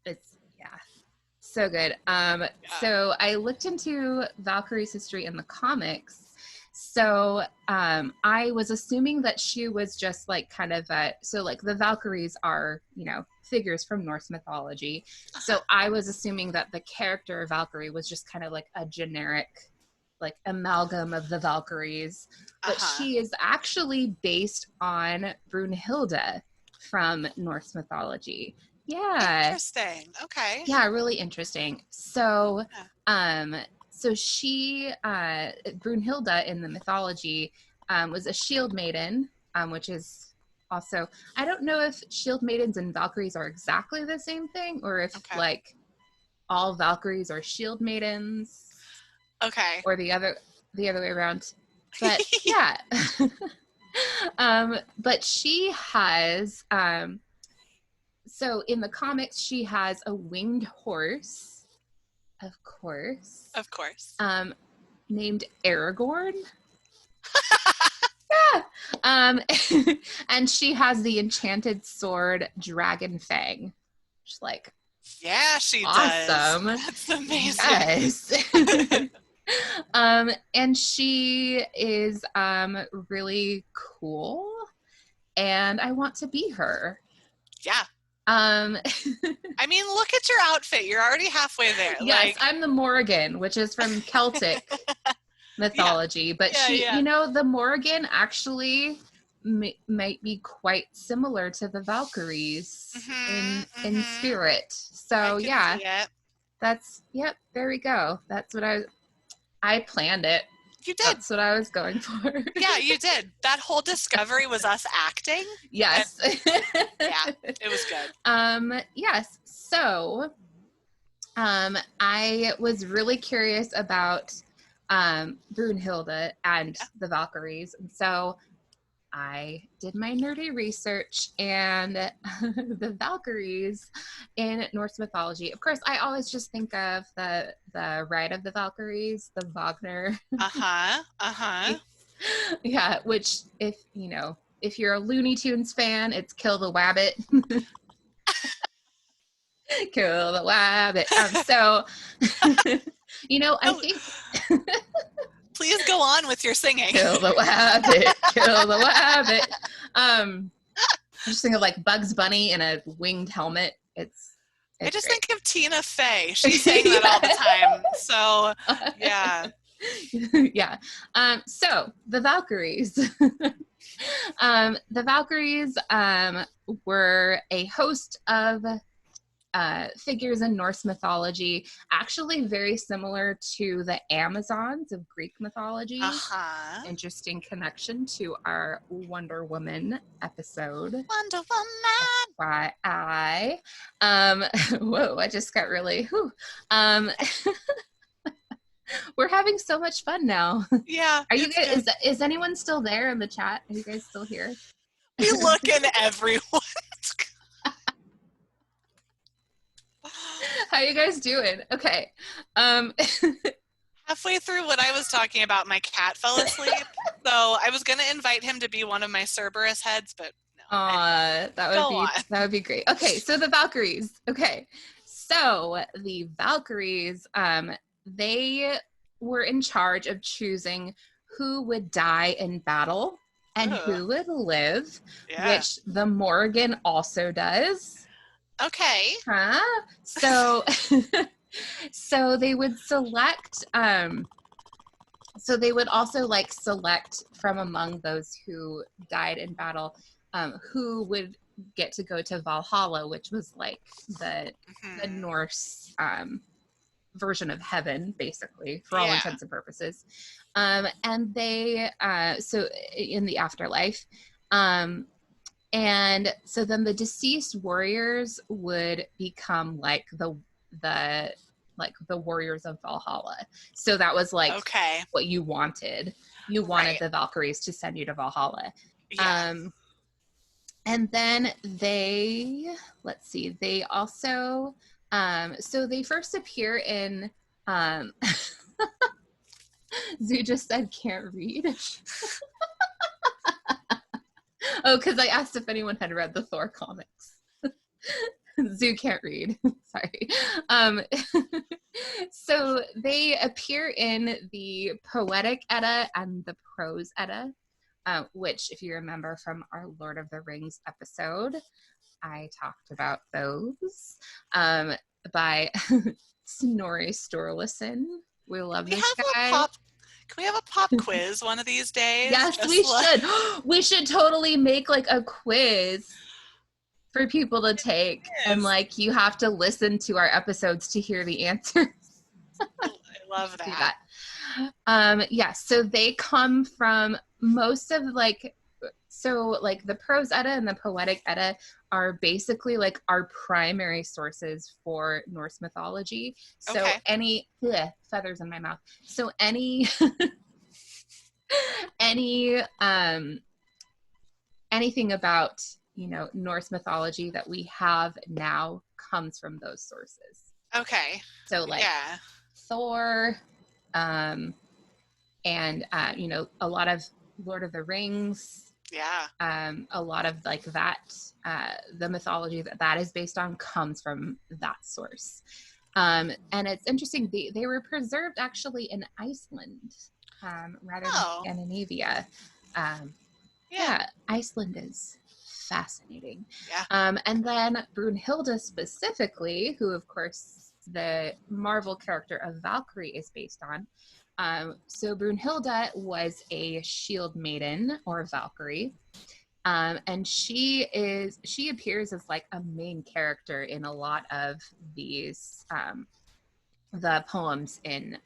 It's, so good. So I looked into Valkyrie's history in the comics. So I was assuming that she was just like kind of so like the Valkyries are, figures from Norse mythology. So I was assuming that the character of Valkyrie was just kind of like a generic like amalgam of the Valkyries, but she is actually based on Brunhilde from Norse mythology. Yeah. Interesting. Okay. Yeah, really interesting. So, so she, Brunhilde in the mythology, was a shield maiden, which is also, I don't know if shield maidens and Valkyries are exactly the same thing, or if like all Valkyries are shield maidens. Okay. Or the other way around. But yeah. But she has, so in the comics, she has a winged horse, of course. Of course. Named Aragorn. Yeah. And she has the enchanted sword Dragon Fang. Just like, yeah, she awesome. Does. That's amazing. Yes. And she is really cool, and I want to be her. Yeah. I mean, look at your outfit. You're already halfway there. Yes, like... I'm the Morrigan, which is from Celtic mythology. But the Morrigan actually might be quite similar to the Valkyries in spirit. So there we go. That's what I planned it. You did. That's what I was going for. Yeah, you did. That whole discovery was us acting. Yes. Yeah, it was good. Yes. So, I was really curious about Brunhilde and the Valkyries, and so I did my nerdy research, and the Valkyries in Norse mythology. Of course, I always just think of the Ride of the Valkyries, the Wagner. Yeah, which if you're a Looney Tunes fan, it's Kill the Wabbit. Kill the Wabbit. So, I think. Please go on with your singing. Kill the wabbit, kill the wabbit. I'm just thinking of like Bugs Bunny in a winged helmet. It's I just great. think of Tina Fey. She's saying that all the time. So, yeah. Yeah. So the Valkyries. The Valkyries were a host of figures in Norse mythology, actually very similar to the Amazons of Greek mythology. Interesting connection to our Wonder Woman episode. Wonder Woman. FYI. Whoa, I just got really. We're having so much fun now. Yeah. Are you guys? Is anyone still there in the chat? Are you guys still here? We look in everyone. How you guys doing? Okay. Halfway through what I was talking about, my cat fell asleep. So I was going to invite him to be one of my Cerberus heads, but no. That would be great. Okay, so the Valkyries. Okay. So the Valkyries, they were in charge of choosing who would die in battle and who would live, which the Morrigan also does. Okay. So So they would select, so they would also like select from among those who died in battle, who would get to go to Valhalla, which was like the Norse version of heaven, basically, for all intents and purposes. And they, so in the afterlife, and so then the deceased warriors would become like the warriors of Valhalla. So that was like what you wanted. You wanted the Valkyries to send you to Valhalla. Yeah. And then they, let's see, they also, so they first appear in, Zoo just said can't read. Oh, because I asked if anyone had read the Thor comics. Zoo can't read. Sorry. So they appear in the Poetic Edda and the Prose Edda, which, if you remember from our Lord of the Rings episode, I talked about those by Snorri Sturluson. We love this guy. Can we have a pop quiz one of these days? Yes, we should. We should totally make like a quiz for people to take, and like you have to listen to our episodes to hear the answers. I love that. Yeah, so they come from most of like, so like the Prose Edda and the Poetic Edda are basically like our primary sources for Norse mythology. So any feathers in my mouth. So anything about, you know, Norse mythology that we have now comes from those sources. Okay. So like Thor, and you know, a lot of Lord of the Rings. Yeah. A lot of like that, the mythology that is based on comes from that source. And it's interesting, they were preserved actually in Iceland, rather than Scandinavia. Yeah, Iceland is fascinating. Yeah. And then Brunhilde specifically, who of course the Marvel character of Valkyrie is based on. So Brunhilde was a shield maiden or Valkyrie. And she appears as like a main character in a lot of these, the poems in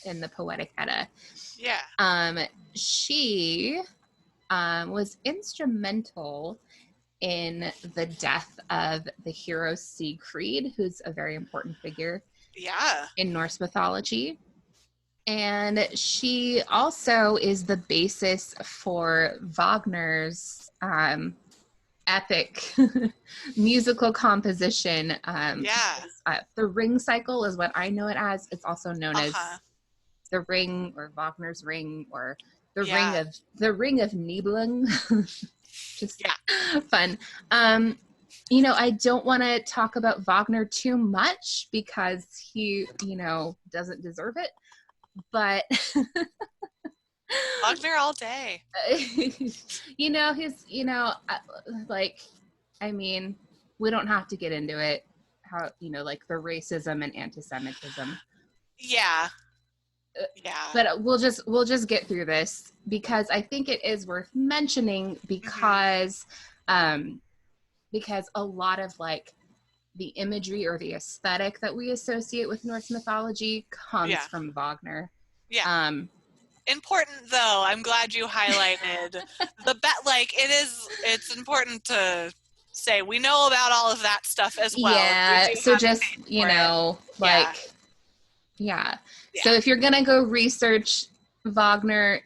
the Poetic Edda. Yeah. She was instrumental in the death of the hero Siegfried, who's a very important figure in Norse mythology. And she also is the basis for Wagner's epic musical composition. The Ring Cycle is what I know it as. It's also known as the Ring, or Wagner's Ring, or the Ring of Nibelung. Just fun. You know, I don't want to talk about Wagner too much because he, you know, doesn't deserve it. But Wagner all day. You know, he's, you know, like, I mean, we don't have to get into it, how, you know, like the racism and anti-Semitism. Yeah. But we'll just get through this because I think it is worth mentioning because a lot of like the imagery or the aesthetic that we associate with Norse mythology comes from Wagner. Yeah. Important though. I'm glad you highlighted like it's important to say we know about all of that stuff as well. Yeah. So just, you know, like, So if you're going to go research Wagner,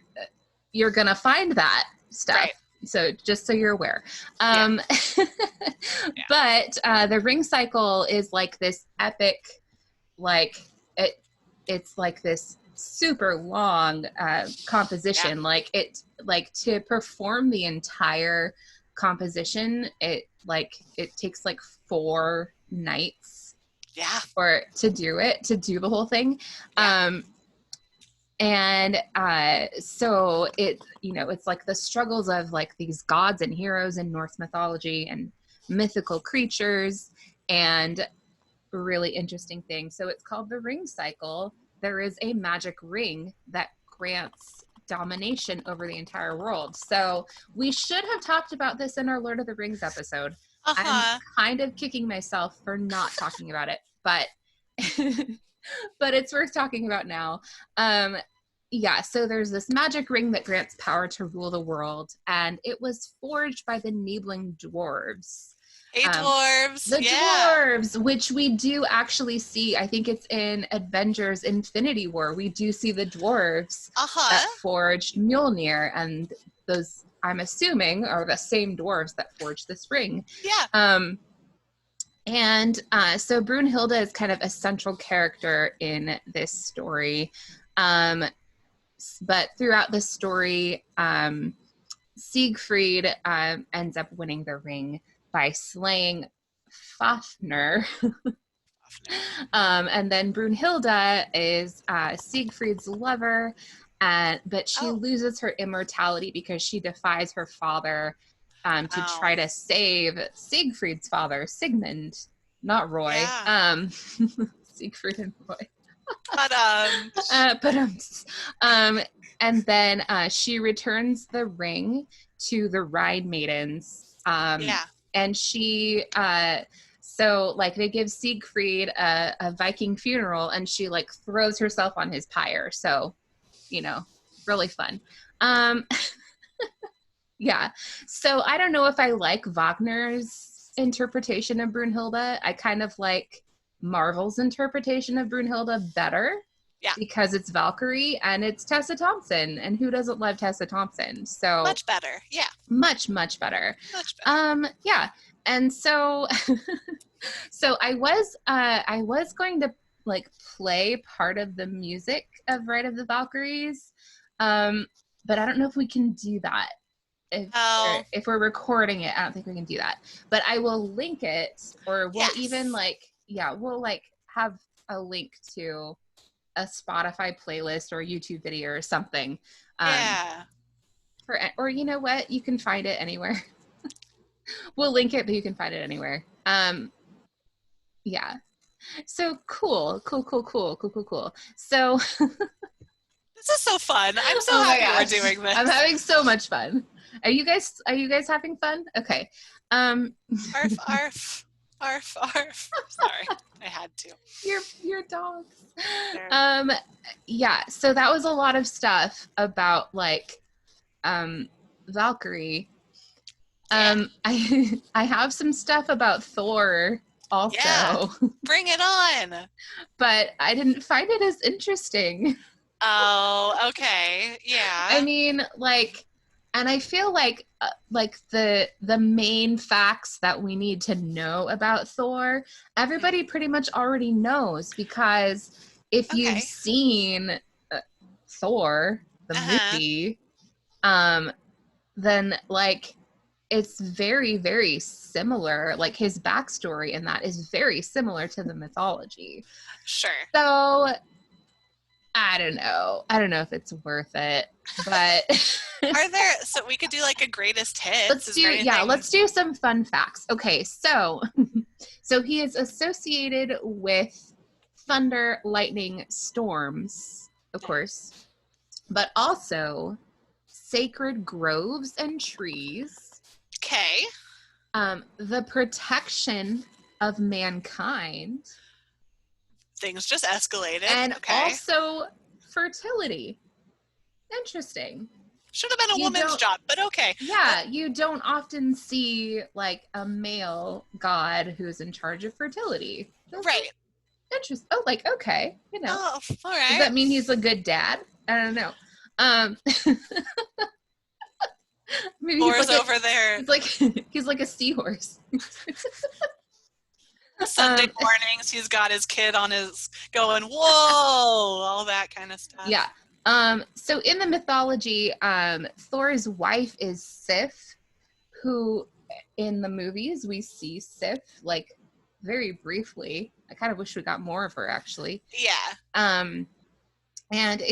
you're going to find that stuff. Right. So just so you're aware. But the Ring Cycle is like this epic, like it's like this super long composition. Like to perform the entire composition, it takes like 4 nights to do the whole thing. So it, you know, it's like the struggles of like these gods and heroes in Norse mythology and mythical creatures, and really interesting thing. So it's called the ring cycle. There is a magic ring that grants domination over the entire world. So we should have talked about this in our Lord of the Rings episode. I'm Uh-huh. kind of kicking myself for not talking about it, but but it's worth talking about now. Yeah, so there's this magic ring that grants power to rule the world, and it was forged by the Niebling dwarves. Hey, dwarves. The Yeah. dwarves, which we do actually see. I think it's in Avengers Infinity War. We do see the dwarves that forged Mjolnir, and those, I'm assuming, are the same dwarves that forged this ring. Yeah. So Brunhilde is kind of a central character in this story. But throughout the story, Siegfried ends up winning the ring by slaying Fafnir. And then Brunhilde is Siegfried's lover, but she loses her immortality because she defies her father to try to save Siegfried's father, Sigmund, not Roy. Yeah. Siegfried and Roy. And then she returns the ring to the Rhine maidens. And she so like they give Siegfried a Viking funeral, and she like throws herself on his pyre. So, you know, really fun. Yeah. So I don't know if I like Wagner's interpretation of Brunhilde. I kind of like Marvel's interpretation of Brunhilde better. Yeah. Because it's Valkyrie and it's Tessa Thompson. And who doesn't love Tessa Thompson? So much better. Yeah. Much better. Yeah. And so so I was going to like play part of the music of Ride of the Valkyries. But I don't know if we can do that. If we're recording it, I don't think we can do that. But I will link it, or we'll even we'll like have a link to a Spotify playlist or a YouTube video or something. Or you know what? You can find it anywhere. We'll link it, but you can find it anywhere. Yeah. So cool. So this is so fun. I'm so happy we're doing this. I'm having so much fun. Are you guys having fun? Okay. Arf, arf. Arf, arf. Sorry, I had to. Your dogs. Yeah, so that was a lot of stuff about like Valkyrie. I have some stuff about Thor also. Yeah, bring it on. But I didn't find it as interesting. Oh, okay. Yeah. I mean, like, and I feel like the main facts that we need to know about Thor, everybody pretty much already knows, because if you've seen Thor, the movie, then like it's very, very similar. Like his backstory in that is very similar to the mythology. Sure. So I don't know if it's worth it, but so we could do like a greatest hits. Let's do some fun facts. Okay, so he is associated with thunder, lightning, storms, of course, but also sacred groves and trees. Okay. The protection of mankind. Things just escalated. And also fertility. Interesting. Should have been a woman's job, but okay. Yeah, you don't often see like a male god who's in charge of fertility. Right. Interesting. Oh, like, okay, you know. Oh, all right. Does that mean he's a good dad? I don't know. Maybe Thor's like over there. He's like a seahorse. Sunday mornings, he's got his kid on his going, whoa, all that kind of stuff. Yeah. So in the mythology, Thor's wife is Sif, who in the movies we see Sif like very briefly. I kind of wish we got more of her, actually. Yeah. And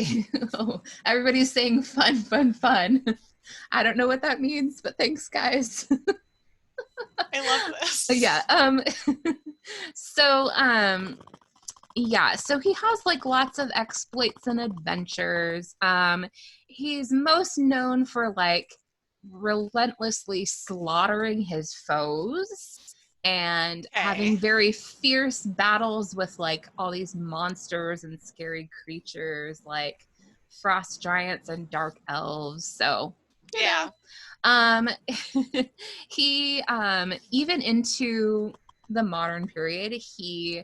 everybody's saying fun. I don't know what that means, but thanks, guys. I love this. Yeah. So, yeah, so he has like lots of exploits and adventures. He's most known for like relentlessly slaughtering his foes and having Okay. very fierce battles with like all these monsters and scary creatures like frost giants and dark elves. So, you know, Yeah. um he even into the modern period, he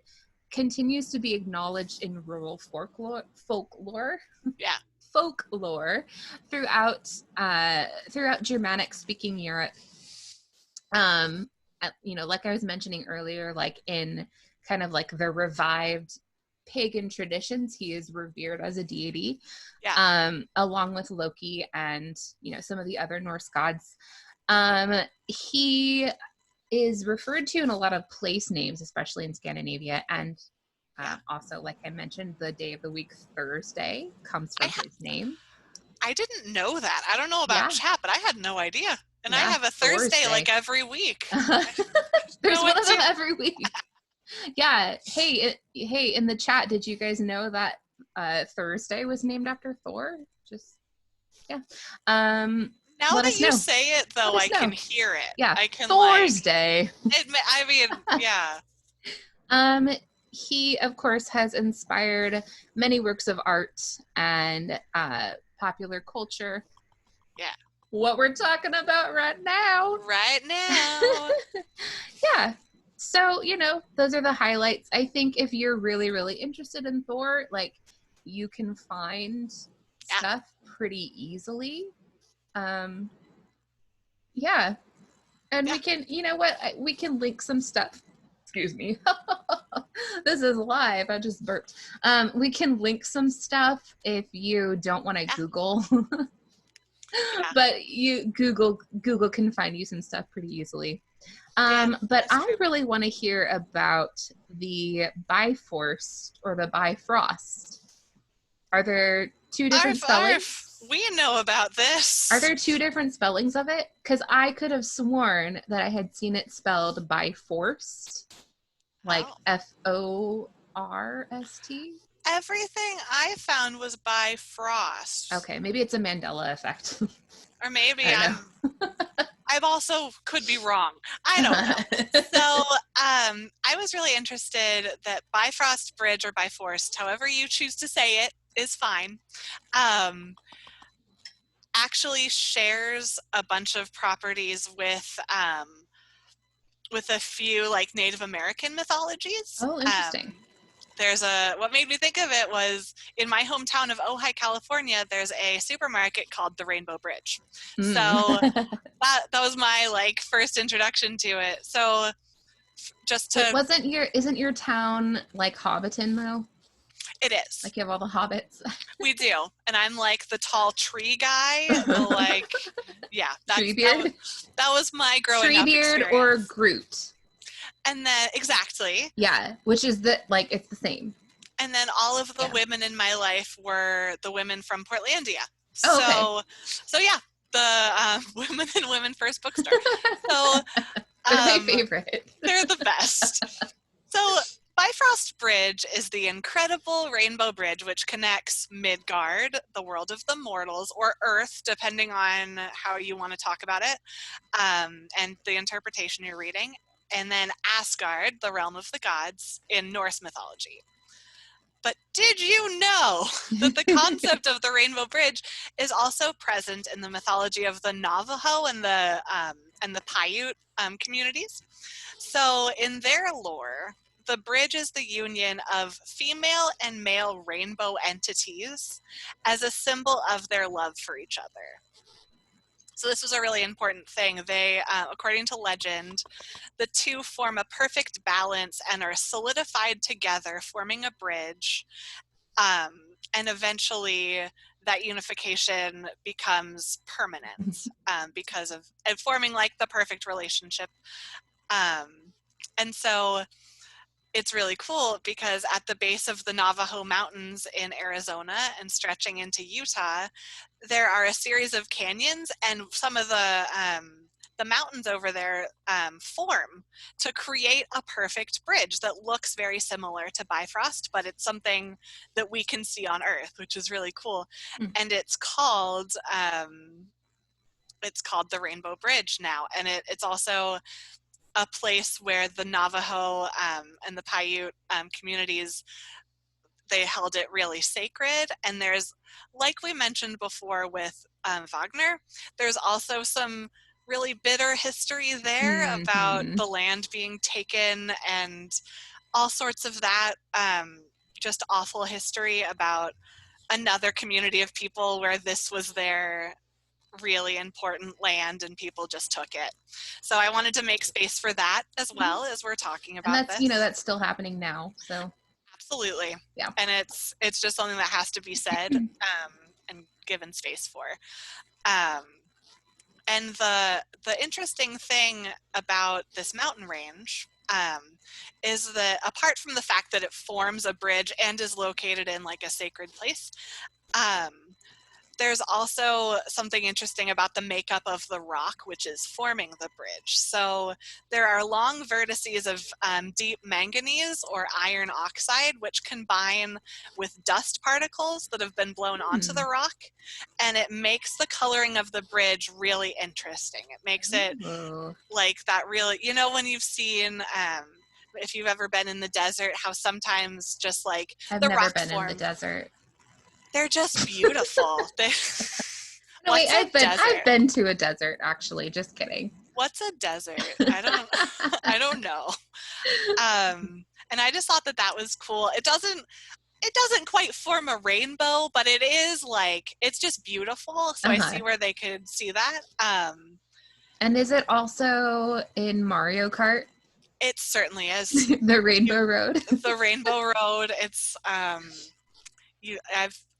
continues to be acknowledged in rural folklore Yeah. folklore throughout throughout Germanic speaking Europe. um you know, like I was mentioning earlier, like in kind of like the revived pagan traditions, he is revered as a deity, Yeah. along with Loki and, you know, some of the other Norse gods. He is referred to in a lot of place names, especially in Scandinavia. And Yeah. also, like I mentioned, the day of the week, Thursday, comes I from his name. I didn't know that. I don't know about Yeah, chat, but I had no idea. And I yeah, have a Thursday like Thursday. every week. There's No one of them idea. every week. Yeah. Hey, in the chat, did you guys know that Thursday was named after Thor? Just yeah. Now Let that us you know. say it, Let though, us I can know. hear it. Yeah, I can like Thursday. it. I mean, yeah, Um, he, of course, has inspired many works of art and popular culture. yeah. What we're talking about right now. Right now. Yeah. So, you know, those are the highlights. I think if you're really, really interested in Thor, like, you can find Yeah. stuff pretty easily. Um, yeah. And Yeah. we can, you know what, we can link some stuff. Excuse me. This is live. I just burped. We can link some stuff if you don't want to Yeah. Google, Yeah. but Google can find you some stuff pretty easily. Yeah. But That's I true. really want to hear about the Bifrost or the Bifrost. Are there two different Arf, arf. spellings? We know about Are this. there two different spellings of it? Because I could have sworn that I had seen it spelled Bifrost, like Oh. Forst. Everything I found was by Frost. Okay, maybe it's a Mandela effect. Or maybe I don't know. I've also could be wrong. I don't know. So I was really interested that Bifrost Bridge or Bifrost, however you choose to say it, is fine. Actually shares a bunch of properties with a few like Native American mythologies. Oh, interesting. What made me think of it was in my hometown of Ojai, California, there's a supermarket called the Rainbow Bridge. So that was my like first introduction to it. So just Wait, to isn't your town like Hobbiton though? it is. Like you have all the hobbits? We do. And I'm like the tall tree guy, the like yeah, Treebeard? that was my growing up Treebeard experience. or Groot? And then exactly. Yeah, which is like it's the same. And then all of the women in my life were the women from Portlandia. Oh, okay. So yeah, the Women and Women First bookstore. So they're my favorite. They're the best. So Bifrost Bridge is the incredible rainbow bridge which connects Midgard, the world of the mortals, or Earth, depending on how you want to talk about it, and the interpretation you're reading, and then Asgard, the realm of the gods, in Norse mythology. But did you know that the concept of the Rainbow Bridge is also present in the mythology of the Navajo and the Paiute communities? So in their lore, the bridge is the union of female and male rainbow entities as a symbol of their love for each other. So this was a really important thing. They, according to legend, the two form a perfect balance and are solidified together, forming a bridge. And eventually that unification becomes permanent because of it forming like the perfect relationship. And so it's really cool because at the base of the Navajo Mountains in Arizona and stretching into Utah, there are a series of canyons, and some of the the mountains over there form to create a perfect bridge that looks very similar to Bifrost, but it's something that we can see on Earth, which is really cool. And it's called the Rainbow Bridge now, and it's also a place where the Navajo and the Paiute communities, they held it really sacred. And there's, like we mentioned before with Wagner, there's also some really bitter history there about the land being taken and all sorts of that, just awful history about another community of people where this was their really important land and people just took it. So I wanted to make space for that as well as we're talking about and that's, this. that's still happening now. So absolutely. Yeah. And it's just something that has to be said and given space for. And the interesting thing about this mountain range is that apart from the fact that it forms a bridge and is located in like a sacred place, there's also something interesting about the makeup of the rock, which is forming the bridge. So there are long vertices of deep manganese or iron oxide, which combine with dust particles that have been blown onto the rock. And it makes the coloring of the bridge really interesting. It makes it like that really, when you've seen, if you've ever been in the desert, how sometimes just like I've the never rock been form, in the desert. they're just beautiful. No, wait, I've been to a desert, actually. Just kidding. What's a desert? I don't know. And I just thought that was cool. It doesn't quite form a rainbow, but it is like, it's just beautiful. So I see where they could see that. And is it also in Mario Kart? It certainly is. The Rainbow Road. The Rainbow Road. It's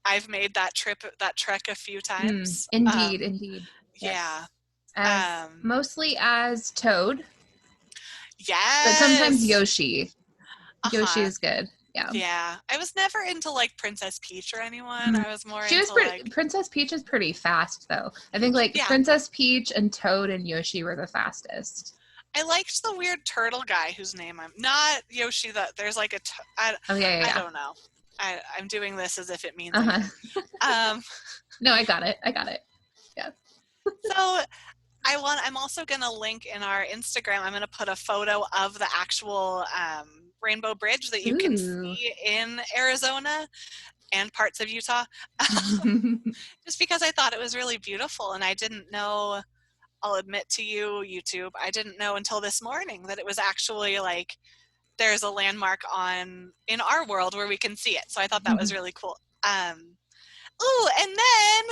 I've made that trek a few times. Indeed. Yeah. Mostly as Toad. Yes. But sometimes Yoshi. Yoshi is good. Yeah. Yeah. I was never into like Princess Peach or anyone. I was more Princess Peach is pretty fast though. I think Princess Peach and Toad and Yoshi were the fastest. I liked the weird turtle guy whose name I'm not Yoshi. There's like I don't know. I'm doing this as if it means anything. No, I got it. Yeah. So I'm also going to link in our Instagram, I'm going to put a photo of the actual Rainbow Bridge that you can see in Arizona and parts of Utah. Just because I thought it was really beautiful, and I didn't know, I'll admit to you, YouTube, I didn't know until this morning that it was actually like there's a landmark in our world where we can see it. So I thought that was really cool. And then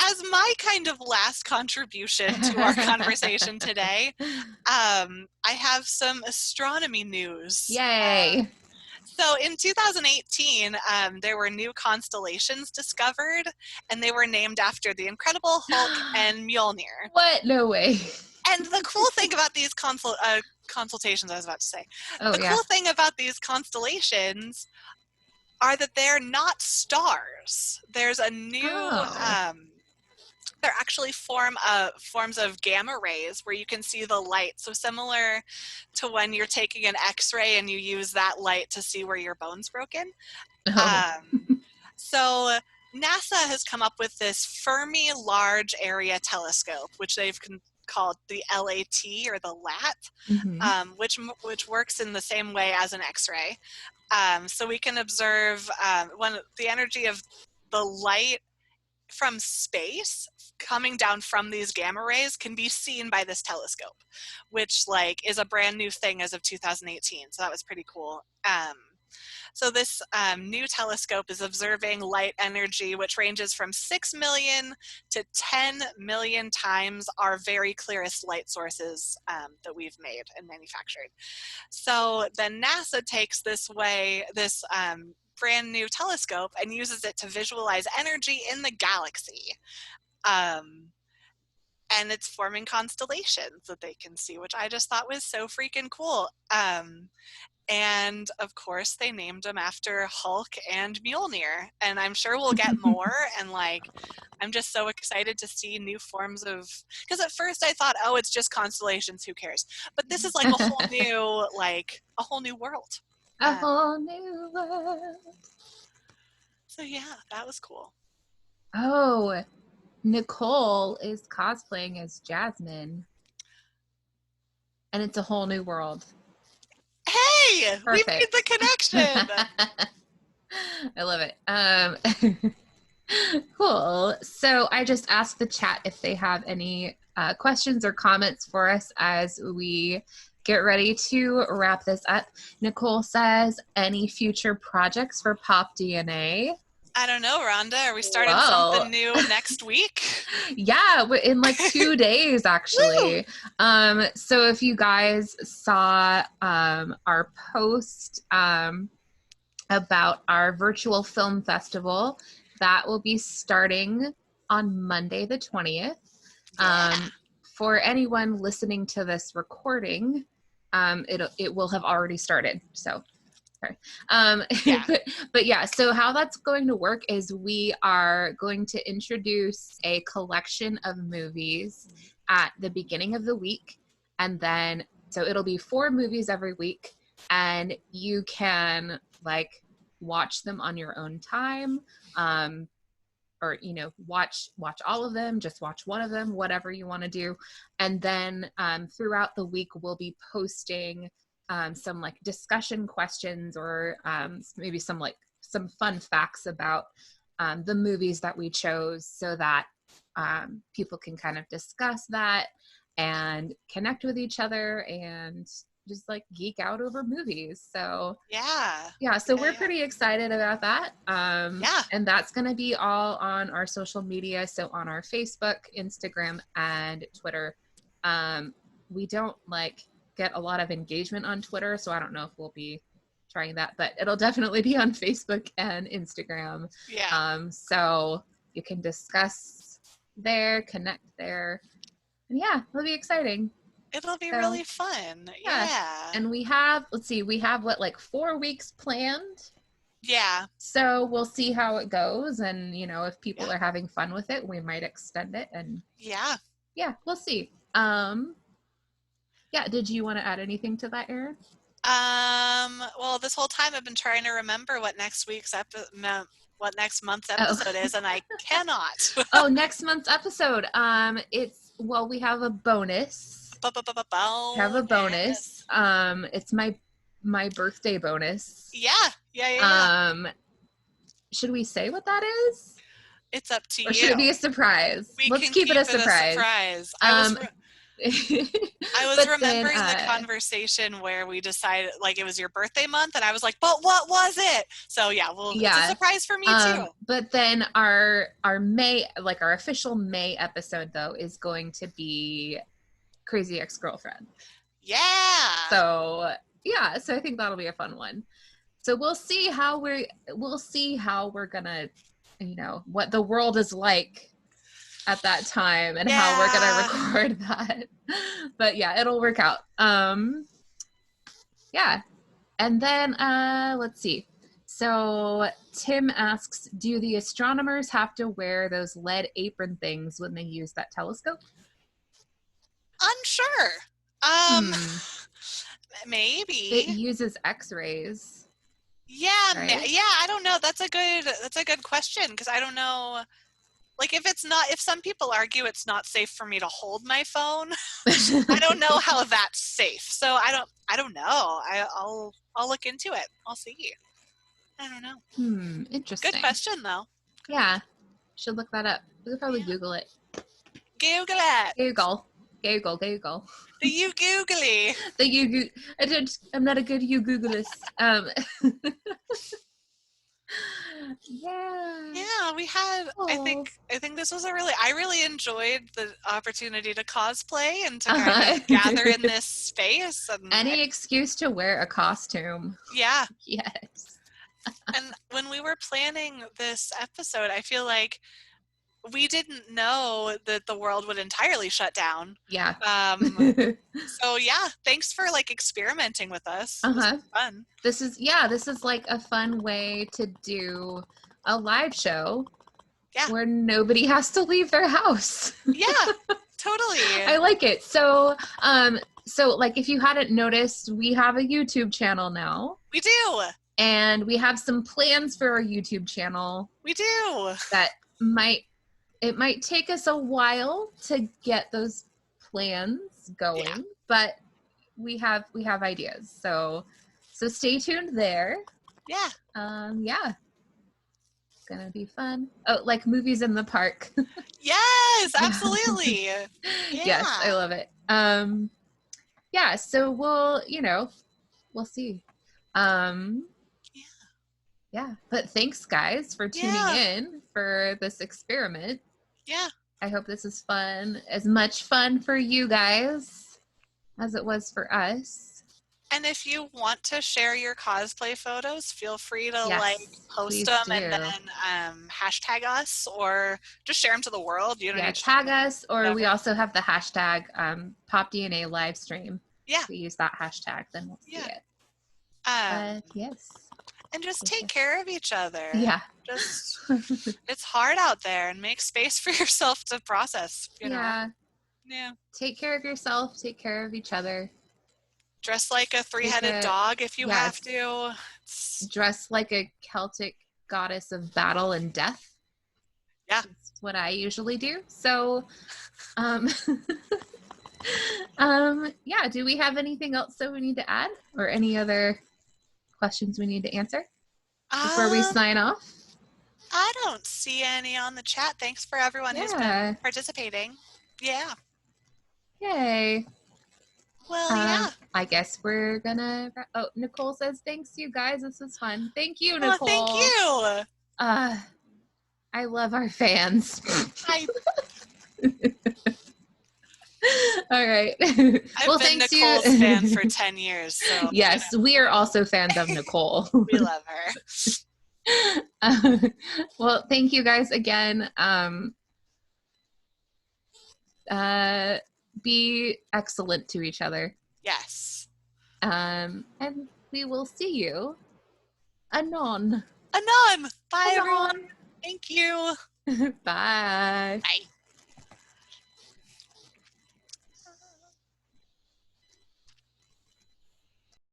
as my kind of last contribution to our conversation today, I have some astronomy news. Yay! So in 2018, there were new constellations discovered, and they were named after the Incredible Hulk and Mjolnir. What? No way. And the cool thing about these consultations, I was about to say, cool thing about these constellations are that they're not stars. There's a new, they're actually forms of gamma rays where you can see the light. So similar to when you're taking an X-ray and you use that light to see where your bone's broken. So NASA has come up with this Fermi Large Area Telescope, which they've called the LAT or the LAT, which works in the same way as an X-ray. So we can observe when the energy of the light from space coming down from these gamma rays can be seen by this telescope, which is a brand new thing as of 2018. So that was pretty cool. So this new telescope is observing light energy, which ranges from 6 million to 10 million times our very clearest light sources that we've made and manufactured. So then NASA takes this brand new telescope and uses it to visualize energy in the galaxy. and it's forming constellations that they can see, which I just thought was so freaking cool. And of course they named them after Hulk and Mjolnir, and I'm sure we'll get more. And like, I'm just so excited to see new forms of, because at first I thought, oh, it's just constellations, who cares? But this is like a whole new, like a whole new world. A whole new world. So yeah, that was cool. Oh, Nicole is cosplaying as Jasmine, and it's a whole new world. Hey, Perfect. We made the connection. I love it. Cool. So I just asked the chat if they have any questions or comments for us as we get ready to wrap this up. Nicole says, any future projects for Pop DNA? I don't know, Rhonda. Are we starting something new next week? Yeah, in like 2 days, actually. So if you guys saw our post about our virtual film festival, that will be starting on Monday the 20th. For anyone listening to this recording, it will have already started. So Yeah. but yeah, so how that's going to work is we are going to introduce a collection of movies at the beginning of the week, and then so it'll be 4 movies every week, and you can like watch them on your own time, or watch all of them, just watch one of them, whatever you want to do. And then throughout the week we'll be posting some like discussion questions, or maybe some fun facts about the movies that we chose, so that people can kind of discuss that and connect with each other and just like geek out over movies. So so we're pretty excited about that. And that's going to be all on our social media. So on our Facebook, Instagram, and Twitter. We don't get a lot of engagement on Twitter, so I don't know if we'll be trying that, but it'll definitely be on Facebook and Instagram. So you can discuss there, connect there, and it'll be exciting. It'll be really fun. Yeah. And we have 4 weeks planned. Yeah. So we'll see how it goes, and if people are having fun with it, we might extend it, and we'll see. Did you want to add anything to that, Erin? Well, this whole time I've been trying to remember what next month's episode is, and I cannot. Next month's episode. We have a bonus. It's my birthday bonus. Yeah. Should we say what that is? It's up to you. Or should it be a surprise? Let's keep it a surprise. I was remembering the conversation where we decided it was your birthday month, and I was like, but what was it? So it's a surprise for me too. But then our May, our official May episode though, is going to be Crazy Ex-Girlfriend. So I think that'll be a fun one. So we'll see how we're gonna, what the world is like at that time, and how we're gonna record that. But it'll work out. And then let's see. So Tim asks, do the astronomers have to wear those lead apron things when they use that telescope? Unsure. Maybe it uses X-rays. Right? I don't know. That's a good question, because I don't know. If some people argue it's not safe for me to hold my phone, I don't know how that's safe. So I don't know. I'll look into it. I'll see. I don't know. Interesting. Good question though. Yeah. Should look that up. We could probably Google it. Google it. Google. The you googly. I'm not a good you Googleist. We had. I think this was I really enjoyed the opportunity to cosplay and to kind of gather in this space. And any excuse to wear a costume. Yes. And when we were planning this episode, I feel like we didn't know that the world would entirely shut down. Yeah. So yeah, thanks for like experimenting with us. This Uh-huh. was fun. This is like a fun way to do a live show Yeah. where nobody has to leave their house. Yeah, totally. I like it. So like if you hadn't noticed, we have a YouTube channel now. We do. And we have some plans for our YouTube channel. We do. That might take us a while to get those plans going, but we have ideas. So stay tuned there. Yeah. Yeah. Gonna be fun. Oh, like movies in the park. Yes, absolutely. Yeah. Yes, I love it. Yeah, so we'll see. Yeah, but thanks guys for tuning in for this experiment. Yeah. I hope this is fun, as much fun for you guys as it was for us. And if you want to share your cosplay photos, feel free to like post them and then hashtag us, or just share them to the world. You don't need to tag us, or we also have the hashtag PopDNA Livestream. Yeah. We use that hashtag, then we'll see it. Yes. And just take care of each other. Yeah. Just, it's hard out there, and make space for yourself to process, you know. Yeah. Take care of yourself. Take care of each other. Dress like a three-headed dog if you have to. Dress like a Celtic goddess of battle and death. Yeah. That's what I usually do. So, yeah, do we have anything else that we need to add, or any other questions we need to answer before we sign off? I don't see any on the chat. Thanks for everyone who's been participating. Yeah. Yay. Well, yeah. I guess we're gonna. Oh, Nicole says thanks, you guys. This was fun. Thank you, Nicole. Thank you. I love our fans. All right. I've been Nicole's fan for 10 years. So, yes, we are also fans of Nicole. We love her. Well, thank you guys again. Be excellent to each other. Yes. And we will see you anon. Anon. Bye, everyone. Thank you. Bye. Bye.